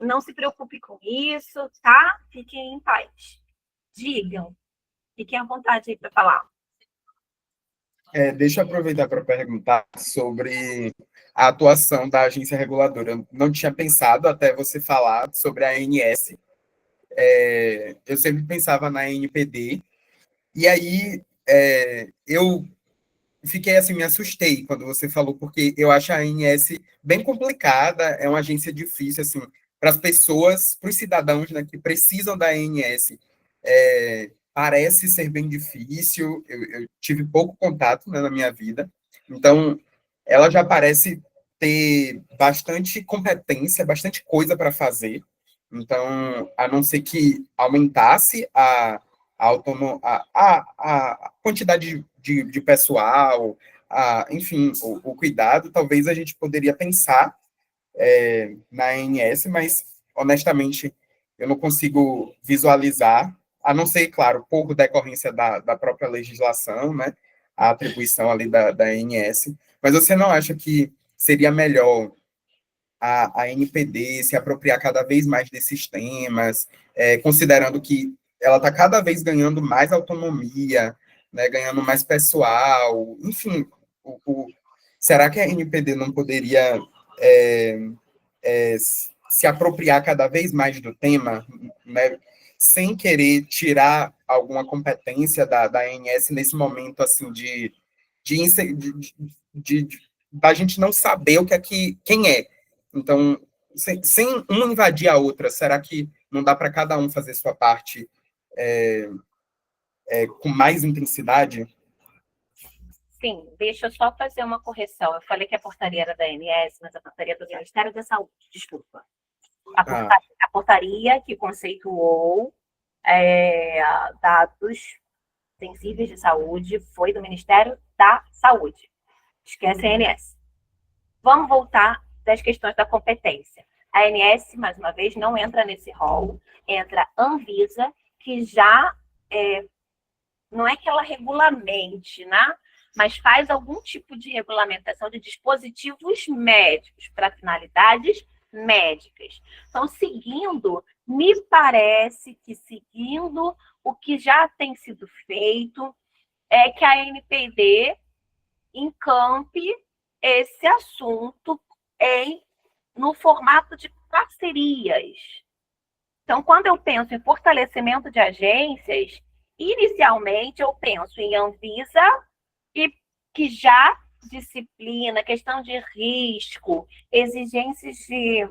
não se preocupe com isso, tá? Fiquem em paz. Digam. Fiquem à vontade aí para falar. Deixa eu aproveitar para perguntar sobre a atuação da agência reguladora. Eu não tinha pensado até você falar sobre a ANS. Eu sempre pensava na ANPD. E aí eu fiquei assim, me assustei quando você falou, porque eu acho a ANS bem complicada, é uma agência difícil, assim, para as pessoas, para os cidadãos, né, que precisam da ANS. Parece ser bem difícil, eu tive pouco contato, né, na minha vida, então ela já parece ter bastante competência, bastante coisa para fazer, então, a não ser que aumentasse a quantidade de pessoal, enfim, o cuidado, talvez a gente poderia pensar na ANS, mas, honestamente, eu não consigo visualizar, a não ser, claro, por decorrência da própria legislação, né, a atribuição ali da ANS, mas você não acha que seria melhor a NPD se apropriar cada vez mais desses temas, considerando que ela está cada vez ganhando mais autonomia, né, ganhando mais pessoal, enfim, será que a NPD não poderia se apropriar cada vez mais do tema, né, sem querer tirar alguma competência da ANS nesse momento assim da gente não saber o que é quem é. Então, sem uma invadir a outra, será que não dá para cada um fazer sua parte com mais intensidade? Sim, deixa eu só fazer uma correção. Eu falei que a portaria era da ANS, mas a portaria é do Ministério da Saúde, desculpa. A portaria que conceituou dados sensíveis de saúde foi do Ministério da Saúde. Esquece a ANS. Vamos voltar das questões da competência. A ANS, mais uma vez, não entra nesse rol, entra a Anvisa, que já não é que ela regulamente, né? Mas faz algum tipo de regulamentação de dispositivos médicos para finalidades médicas. Então, me parece que seguindo o que já tem sido feito, é que a ANPD encampe esse assunto no formato de parcerias. Então, quando eu penso em fortalecimento de agências, inicialmente eu penso em Anvisa, que já disciplina, questão de risco, exigências de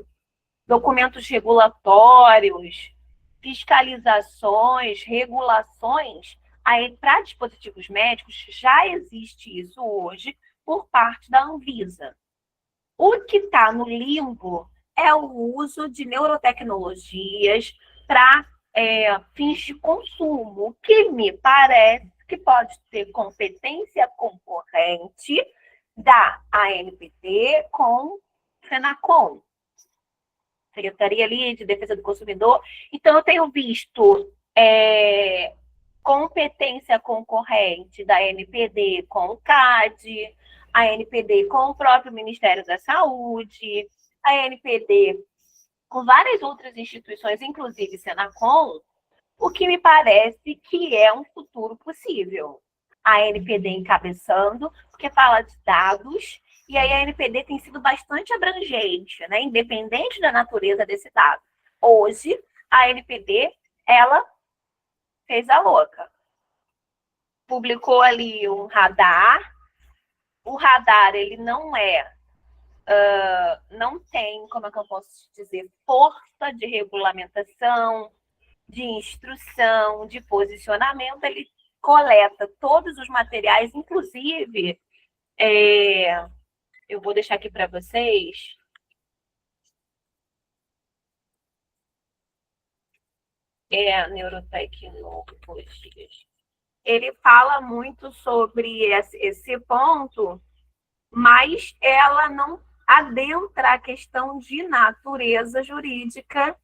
documentos regulatórios, fiscalizações, regulações, aí para dispositivos médicos já existe isso hoje por parte da Anvisa. O que está no limbo é o uso de neurotecnologias para fins de consumo, que me parece que pode ter competência concorrente da ANPD com Senacom, Secretaria ali de Defesa do Consumidor. Então, eu tenho visto competência concorrente da ANPD com o CAD, a ANPD com o próprio Ministério da Saúde, a ANPD com várias outras instituições, inclusive Senacom, o que me parece que é um futuro possível. A ANPD encabeçando, porque fala de dados, e aí a ANPD tem sido bastante abrangente, né? Independente da natureza desse dado. Hoje, a ANPD, ela fez a louca. Publicou ali um radar. O radar, ele não tem, como é que eu posso dizer, força de regulamentação, de instrução, de posicionamento. Ele coleta todos os materiais, inclusive, eu vou deixar aqui para vocês. Neurotecnologias. Ele fala muito sobre esse ponto, mas ela não adentra a questão de natureza jurídica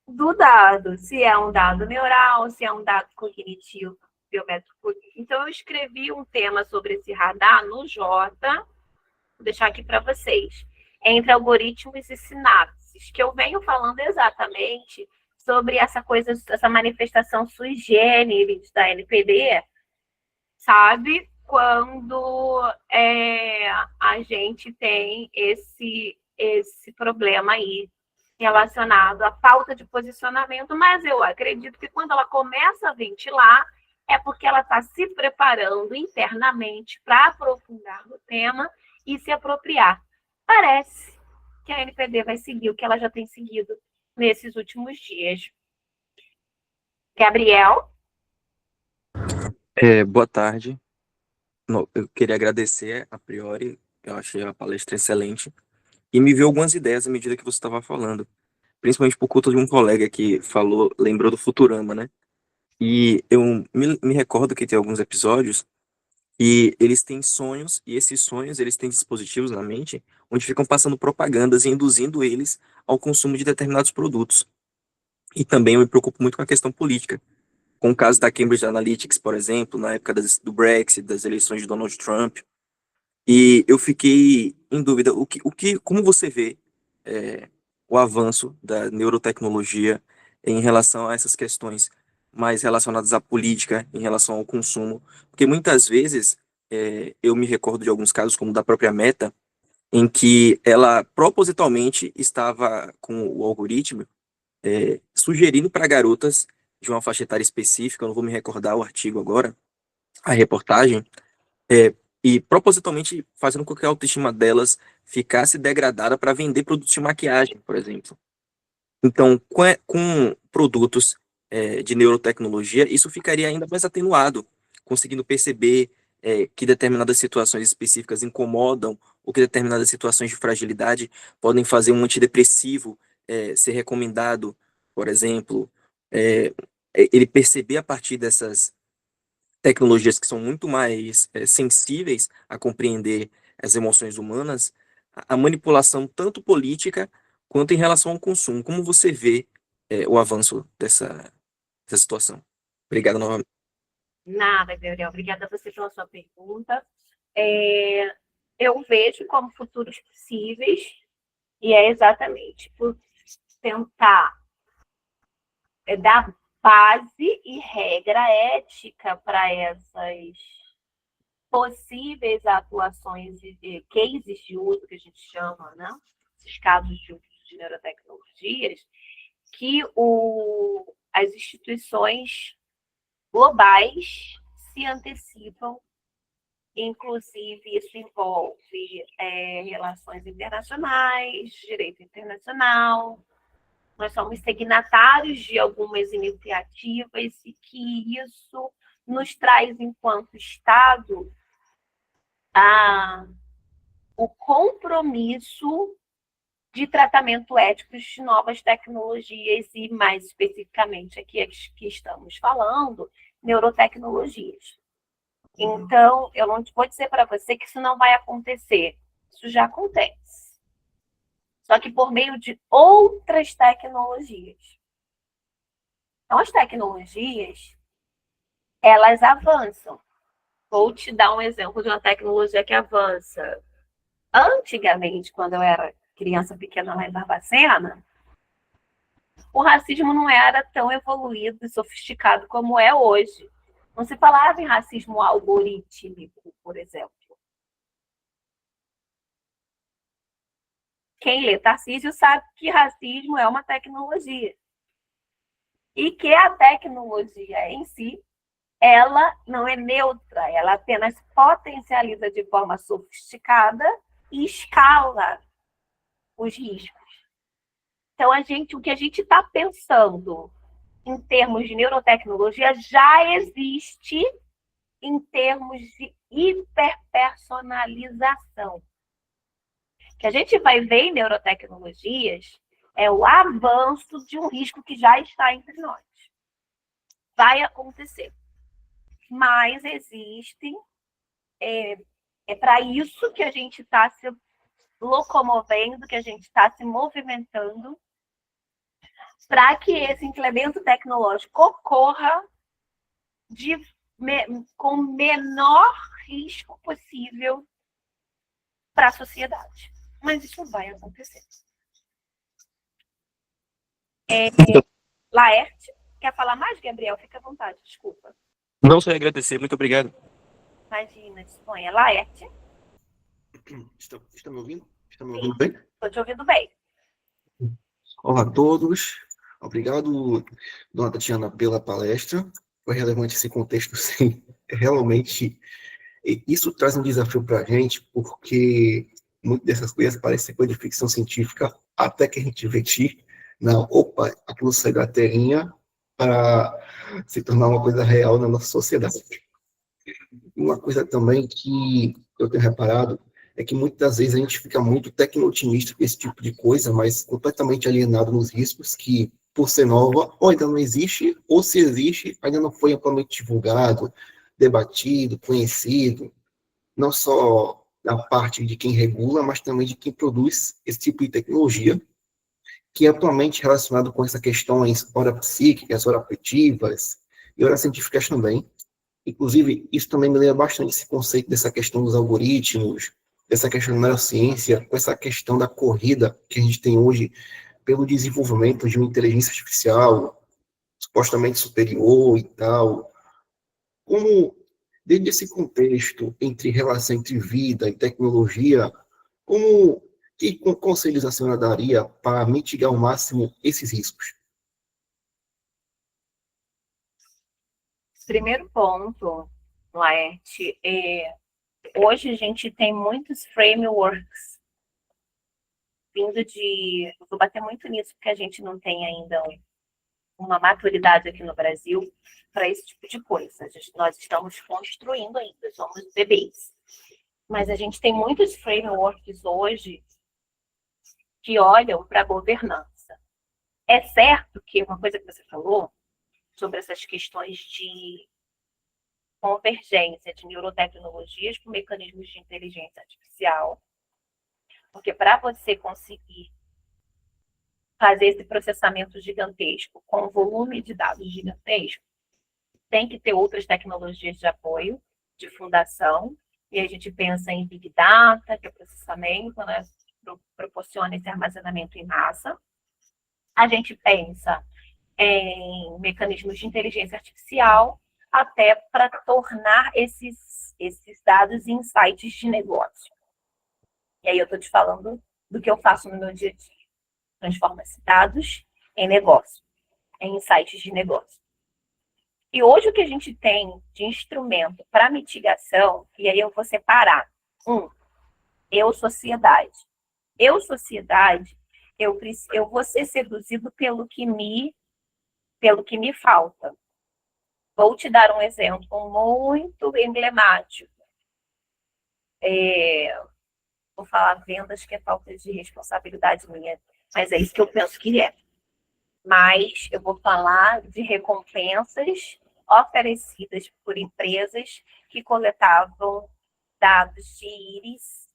do dado, se é um dado neural, se é um dado cognitivo, biométrico. Então, eu escrevi um tema sobre esse radar no Jota, vou deixar aqui para vocês, entre algoritmos e sinapses. vezes, que eu venho falando exatamente sobre essa coisa, essa manifestação sui generis da NPD, sabe? Quando a gente tem esse problema aí relacionado à falta de posicionamento, mas eu acredito que quando ela começa a ventilar, é porque ela está se preparando internamente para aprofundar no tema e se apropriar. Parece que a NPD vai seguir o que ela já tem seguido nesses últimos dias. Gabriel? Boa tarde. Eu queria agradecer a priori, eu achei a palestra excelente, e me veio algumas ideias à medida que você estava falando, principalmente por conta de um colega que falou, lembrou do Futurama, né? E eu me recordo que tem alguns episódios e eles têm sonhos, e esses sonhos, eles têm dispositivos na mente, onde ficam passando propagandas e induzindo eles ao consumo de determinados produtos. E também eu me preocupo muito com a questão política, com o caso da Cambridge Analytics, por exemplo, na época do Brexit, das eleições de Donald Trump. E eu fiquei em dúvida, como você vê o avanço da neurotecnologia em relação a essas questões mais relacionadas à política, em relação ao consumo? Porque muitas vezes eu me recordo de alguns casos, como o da própria Meta, em que ela propositalmente estava com o algoritmo sugerindo para garotas de uma faixa etária específica, eu não vou me recordar o artigo agora, a reportagem, e propositalmente fazendo com que a autoestima delas ficasse degradada para vender produtos de maquiagem, por exemplo. Então, com produtos de neurotecnologia, isso ficaria ainda mais atenuado, conseguindo perceber que determinadas situações específicas incomodam ou que determinadas situações de fragilidade podem fazer um antidepressivo ser recomendado, por exemplo. Ele perceber a partir dessas tecnologias que são muito mais sensíveis a compreender as emoções humanas, a manipulação tanto política quanto em relação ao consumo. Como você vê o avanço dessa situação? Obrigado novamente. Nada, Gabriel. Obrigada a você pela sua pergunta. Eu vejo como futuros possíveis e é exatamente por tentar dar base e regra ética para essas possíveis atuações e cases de uso, que a gente chama, né? Esses casos de uso de neurotecnologias, que as instituições globais se antecipam, inclusive isso envolve relações internacionais, direito internacional. Nós somos signatários de algumas iniciativas e que isso nos traz, enquanto Estado, o compromisso de tratamento ético de novas tecnologias e, mais especificamente, aqui que estamos falando, neurotecnologias. Então, eu não vou dizer para você que isso não vai acontecer. Isso já acontece. Só que por meio de outras tecnologias. Então, as tecnologias, elas avançam. Vou te dar um exemplo de uma tecnologia que avança. Antigamente, quando eu era criança pequena lá em Barbacena, o racismo não era tão evoluído e sofisticado como é hoje. Não se falava em racismo algorítmico, por exemplo. Quem lê Tarcísio sabe que racismo é uma tecnologia. E que a tecnologia em si, ela não é neutra, ela apenas potencializa de forma sofisticada e escala os riscos. Então, o que a gente está pensando em termos de neurotecnologia já existe em termos de hiperpersonalização. O que a gente vai ver em neurotecnologias é o avanço de um risco que já está entre nós. Vai acontecer. Mas existem... É para isso que a gente está se locomovendo, que a gente está se movimentando, para que esse implemento tecnológico ocorra com o menor risco possível para a sociedade. Mas isso vai acontecer. Laerte, quer falar mais, Gabriel? Fica à vontade, desculpa. Não só agradecer, muito obrigado. Imagina, disponha. Laerte? Está me ouvindo? Está me ouvindo bem? Estou te ouvindo bem. Olá a todos. Obrigado, dona Tatiana, pela palestra. Foi relevante esse contexto, sim. Realmente, isso traz um desafio para a gente, porque muitas dessas coisas parecem ser coisa de ficção científica, até que a gente vê que, não, opa, aquilo sai da telinha para se tornar uma coisa real na nossa sociedade. Uma coisa também que eu tenho reparado é que muitas vezes a gente fica muito tecno-otimista com esse tipo de coisa, mas completamente alienado nos riscos que, por ser nova, ou ainda não existe, ou se existe, ainda não foi amplamente divulgado, debatido, conhecido, não só da parte de quem regula, mas também de quem produz esse tipo de tecnologia, que é atualmente relacionado com essas questões ora psíquicas, ora afetivas e ora científicas também. Inclusive, isso também me lembra bastante esse conceito dessa questão dos algoritmos, dessa questão da neurociência, com essa questão da corrida que a gente tem hoje pelo desenvolvimento de uma inteligência artificial supostamente superior e tal. Como, dentro desse contexto entre relação entre vida e tecnologia, que conselhos a senhora daria para mitigar ao máximo esses riscos? Primeiro ponto, Laerte, hoje a gente tem muitos frameworks vindo de... Vou bater muito nisso, porque a gente não tem ainda uma maturidade aqui no Brasil para esse tipo de coisa. Nós estamos construindo ainda, somos bebês. Mas a gente tem muitos frameworks hoje que olham para a governança. É certo que uma coisa que você falou sobre essas questões de convergência de neurotecnologias com mecanismos de inteligência artificial, porque para você conseguir fazer esse processamento gigantesco com um volume de dados gigantesco, tem que ter outras tecnologias de apoio, de fundação, e a gente pensa em Big Data, que é processamento, né, proporciona esse armazenamento em massa. A gente pensa em mecanismos de inteligência artificial, até para tornar esses dados em insights de negócio. E aí eu estou te falando do que eu faço no meu dia a dia. Transformo esses dados em negócio, em insights de negócio. E hoje o que a gente tem de instrumento para mitigação, e aí eu vou separar. Eu, sociedade. Eu, sociedade, eu vou ser seduzido pelo que me falta. Vou te dar um exemplo muito emblemático. Vou falar vendas, que é falta de responsabilidade minha, mas é isso que eu penso que é. Mas eu vou falar de recompensas oferecidas por empresas que coletavam dados de íris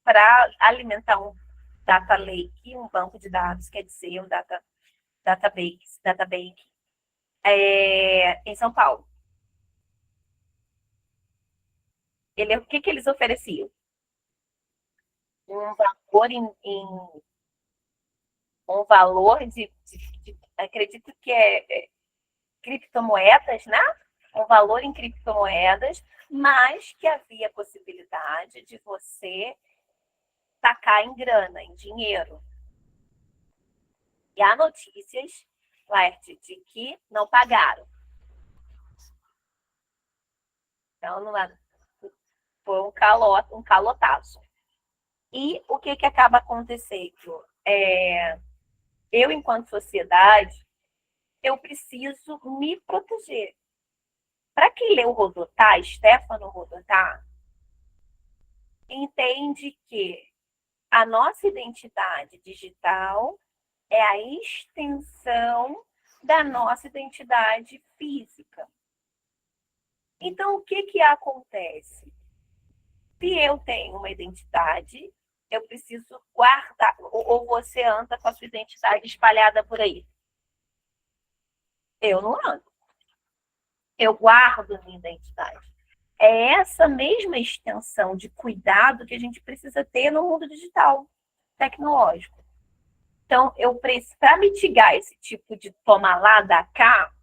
para alimentar um data lake, um banco de dados, quer dizer, um database, em São Paulo. O que eles ofereciam? Um valor de acredito que criptomoedas, né? Um valor em criptomoedas, mas que havia possibilidade de você sacar em grana, em dinheiro. E há notícias, Laerte, de que não pagaram. Então, foi um calotaço. E o que acaba acontecendo? Eu, enquanto sociedade, eu preciso me proteger. Para quem leu o Rodotà, Stefano Rodotà, entende que a nossa identidade digital é a extensão da nossa identidade física. Então, o que acontece? Se eu tenho uma identidade, eu preciso guardar, ou você anda com a sua identidade espalhada por aí. Eu não ando. Eu guardo a minha identidade. É essa mesma extensão de cuidado que a gente precisa ter no mundo digital, tecnológico. Então, para mitigar esse tipo de toma lá, da cá,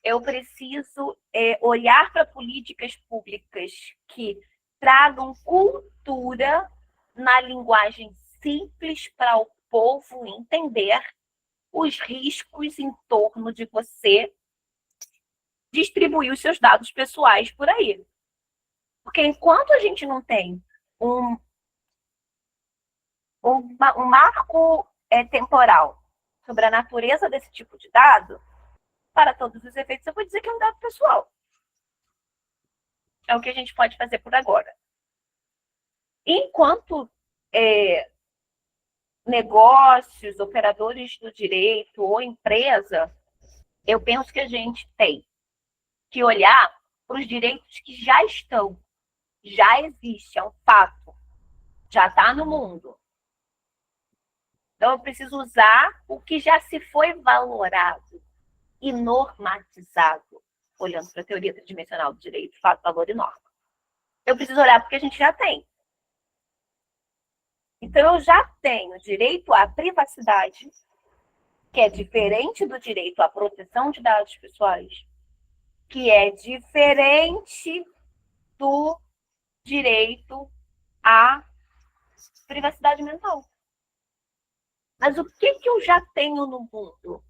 eu preciso olhar para políticas públicas que tragam cultura na linguagem simples para o povo entender os riscos em torno de você distribuir os seus dados pessoais por aí. Porque enquanto a gente não tem um marco temporal sobre a natureza desse tipo de dado, para todos os efeitos, eu vou dizer que é um dado pessoal. É o que a gente pode fazer por agora. Enquanto negócios, operadores do direito ou empresa, eu penso que a gente tem que olhar para os direitos que já estão, já existe, é um fato, já está no mundo. Então, eu preciso usar o que já se foi valorado e normatizado, olhando para a teoria tridimensional do direito, fato, valor e norma. Eu preciso olhar porque a gente já tem. Então, eu já tenho direito à privacidade, que é diferente do direito à proteção de dados pessoais, que é diferente do direito à privacidade mental. Mas o que eu já tenho no mundo?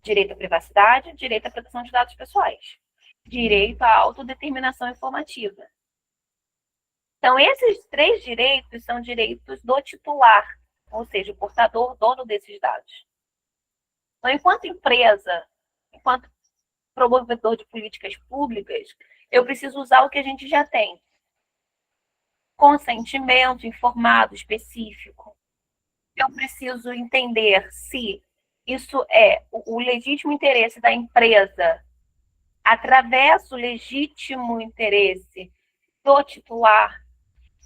Direito à privacidade, direito à proteção de dados pessoais, direito à autodeterminação informativa. Então, esses 3 direitos são direitos do titular, ou seja, o portador, dono desses dados. Então, enquanto empresa, enquanto promovedor de políticas públicas, eu preciso usar o que a gente já tem. Consentimento informado, específico. Eu preciso entender se isso é o legítimo interesse da empresa através do legítimo interesse do titular.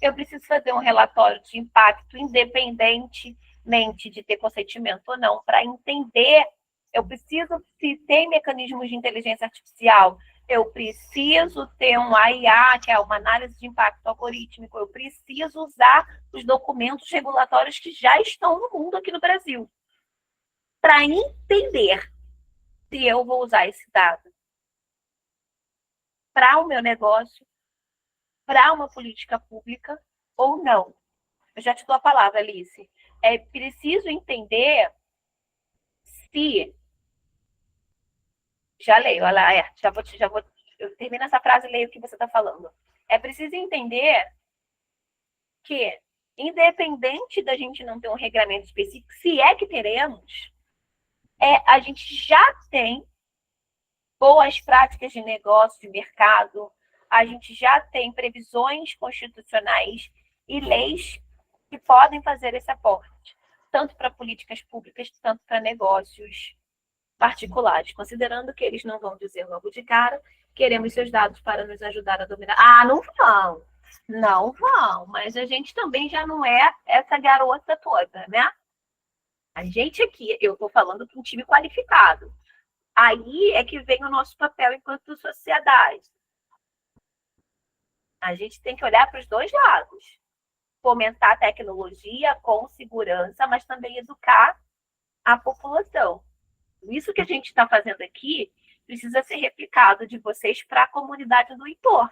Eu preciso fazer um relatório de impacto independentemente de ter consentimento ou não, para entender. Eu preciso, se tem mecanismos de inteligência artificial, eu preciso ter um AIA, que é uma análise de impacto algorítmico, eu preciso usar os documentos regulatórios que já estão no mundo aqui no Brasil, para entender se eu vou usar esse dado para o meu negócio, para uma política pública ou não. Eu já te dou a palavra, Alice. É preciso entender se... Já leio, olha lá, já vou, eu termino essa frase e leio o que você está falando. É preciso entender que, independente da gente não ter um regramento específico, se é que teremos, a gente já tem boas práticas de negócio, de mercado, a gente já tem previsões constitucionais e leis que podem fazer esse aporte, tanto para políticas públicas, tanto para negócios particulares, considerando que eles não vão dizer logo de cara, queremos seus dados para nos ajudar a dominar. Ah, não vão, mas a gente também já não é essa garota toda, né? A gente aqui, eu estou falando de um time qualificado. Aí é que vem o nosso papel enquanto sociedade. A gente tem que olhar para os dois lados. Fomentar a tecnologia com segurança, mas também educar a população. Isso que a gente está fazendo aqui precisa ser replicado de vocês para a comunidade do entorno.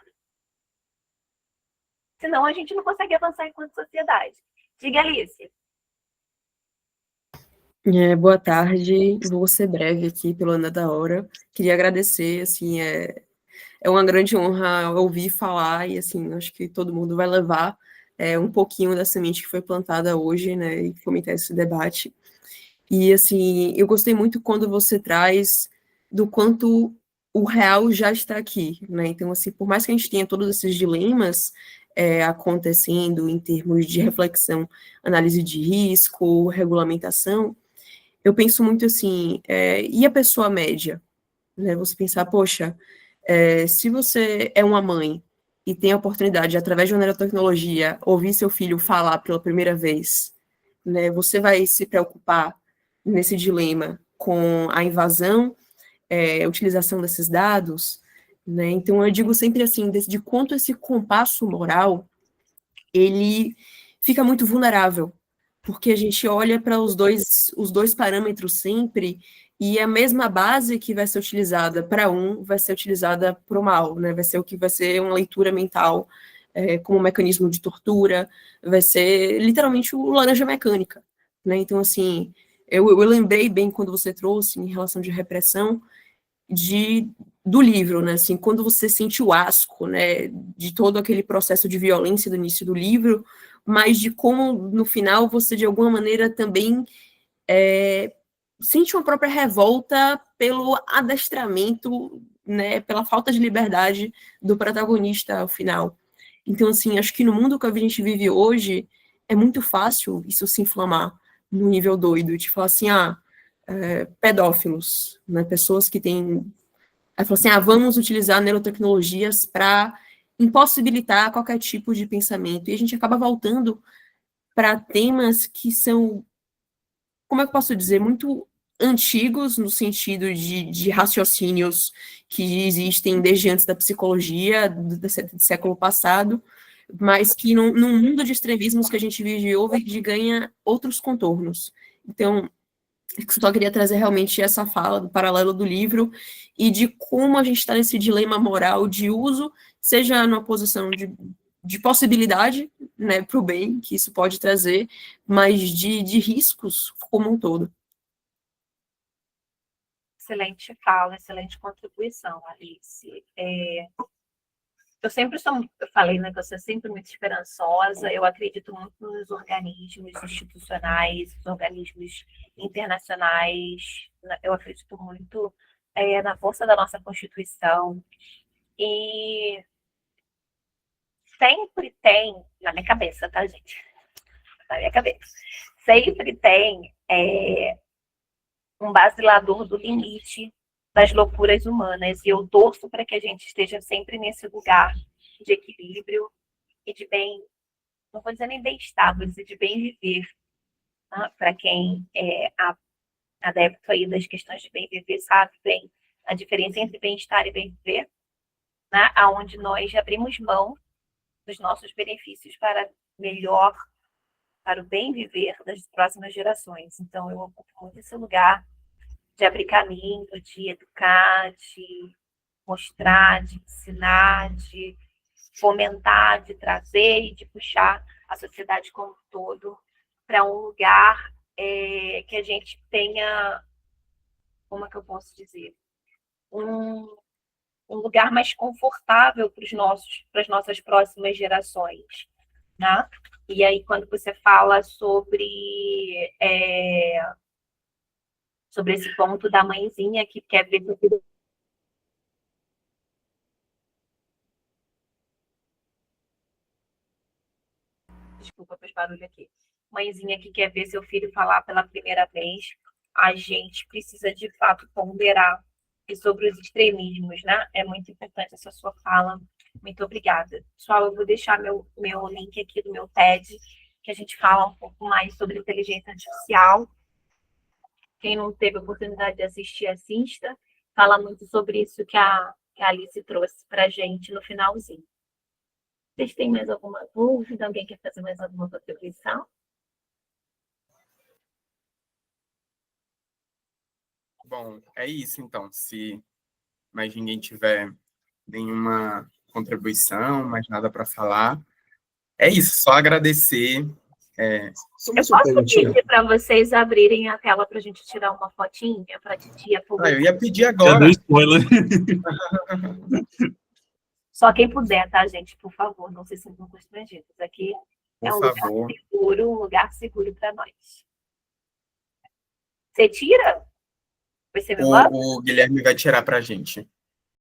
Senão a gente não consegue avançar enquanto sociedade. Diga, Alice. Boa tarde, vou ser breve aqui pelo Ana da Hora. Queria agradecer, assim, é uma grande honra ouvir falar e, assim, acho que todo mundo vai levar um pouquinho da semente que foi plantada hoje, né, e fomentar esse debate. E, assim, eu gostei muito quando você traz do quanto o real já está aqui, né? Então, assim, por mais que a gente tenha todos esses dilemas acontecendo em termos de reflexão, análise de risco, regulamentação, eu penso muito assim, e a pessoa média? Né? Você pensar, poxa, se você é uma mãe e tem a oportunidade, através de uma nanotecnologia, ouvir seu filho falar pela primeira vez, né, você vai se preocupar nesse dilema com a invasão, a utilização desses dados, né? Então eu digo sempre assim, de quanto esse compasso moral, ele fica muito vulnerável, porque a gente olha para os dois parâmetros sempre, e a mesma base que vai ser utilizada para um vai ser utilizada para o mal, né? Vai ser o que vai ser uma leitura mental como um mecanismo de tortura, vai ser literalmente o laranja mecânica, né? Então, assim, eu lembrei bem quando você trouxe em relação de repressão do livro, né? Assim, quando você sente o asco, né, de todo aquele processo de violência do início do livro, mas de como no final você de alguma maneira também sente uma própria revolta pelo adestramento, né, pela falta de liberdade do protagonista ao final. Então, assim, acho que no mundo que a gente vive hoje, é muito fácil isso se inflamar no nível doido, de falar assim, pedófilos, né, pessoas que têm... Aí falou assim, vamos utilizar neurotecnologias para impossibilitar qualquer tipo de pensamento. E a gente acaba voltando para temas que são, como é que eu posso dizer, muito antigos no sentido de raciocínios que existem desde antes da psicologia, do século passado, mas que num mundo de extremismos que a gente vive hoje ganha outros contornos. Então, só queria trazer realmente essa fala do paralelo do livro e de como a gente está nesse dilema moral de uso, seja numa posição de possibilidade, né, para o bem, que isso pode trazer, mas de riscos como um todo. Excelente fala, excelente contribuição, Alice. Eu falei, né, que eu sou sempre muito esperançosa, eu acredito muito nos organismos institucionais, nos organismos internacionais, eu acredito muito na força da nossa Constituição, e sempre tem, na minha cabeça, tá, gente? Na minha cabeça, sempre tem um basilador do limite das loucuras humanas, e eu torço para que a gente esteja sempre nesse lugar de equilíbrio e de bem, não vou dizer nem bem-estar, vou dizer de bem viver, tá? Para quem é adepto aí das questões de bem viver, sabe bem a diferença entre bem-estar e bem viver, né? Onde nós abrimos mão dos nossos benefícios para o bem viver das próximas gerações. Então, eu ocupo muito esse lugar de abrir caminho, de educar, de mostrar, de ensinar, de fomentar, de trazer e de puxar a sociedade como um todo para um lugar que a gente tenha, como é que eu posso dizer, um lugar mais confortável para as nossas próximas gerações, né? E aí, quando você fala sobre esse ponto da mãezinha que quer ver seu filho. Desculpa pelos barulhos aqui. Mãezinha que quer ver seu filho falar pela primeira vez, a gente precisa de fato ponderar sobre os extremismos, né? É muito importante essa sua fala. Muito obrigada. Pessoal, eu vou deixar meu link aqui do meu TED, que a gente fala um pouco mais sobre inteligência artificial. Quem não teve a oportunidade de assistir, assista. Fala muito sobre isso que a Alice trouxe para a gente no finalzinho. Vocês têm mais alguma dúvida? Alguém quer fazer mais alguma contribuição? Bom, é isso então. Se mais ninguém tiver nenhuma contribuição, mais nada para falar, é isso. Só agradecer. Eu posso pedir para vocês abrirem a tela para a gente tirar uma fotinha para a titia? Eu ia pedir agora. Já deu spoiler. Só quem puder, tá, gente? Por favor, não se sintam constrangidos. Aqui é um lugar seguro para nós. Você tira? O Guilherme vai tirar para a gente.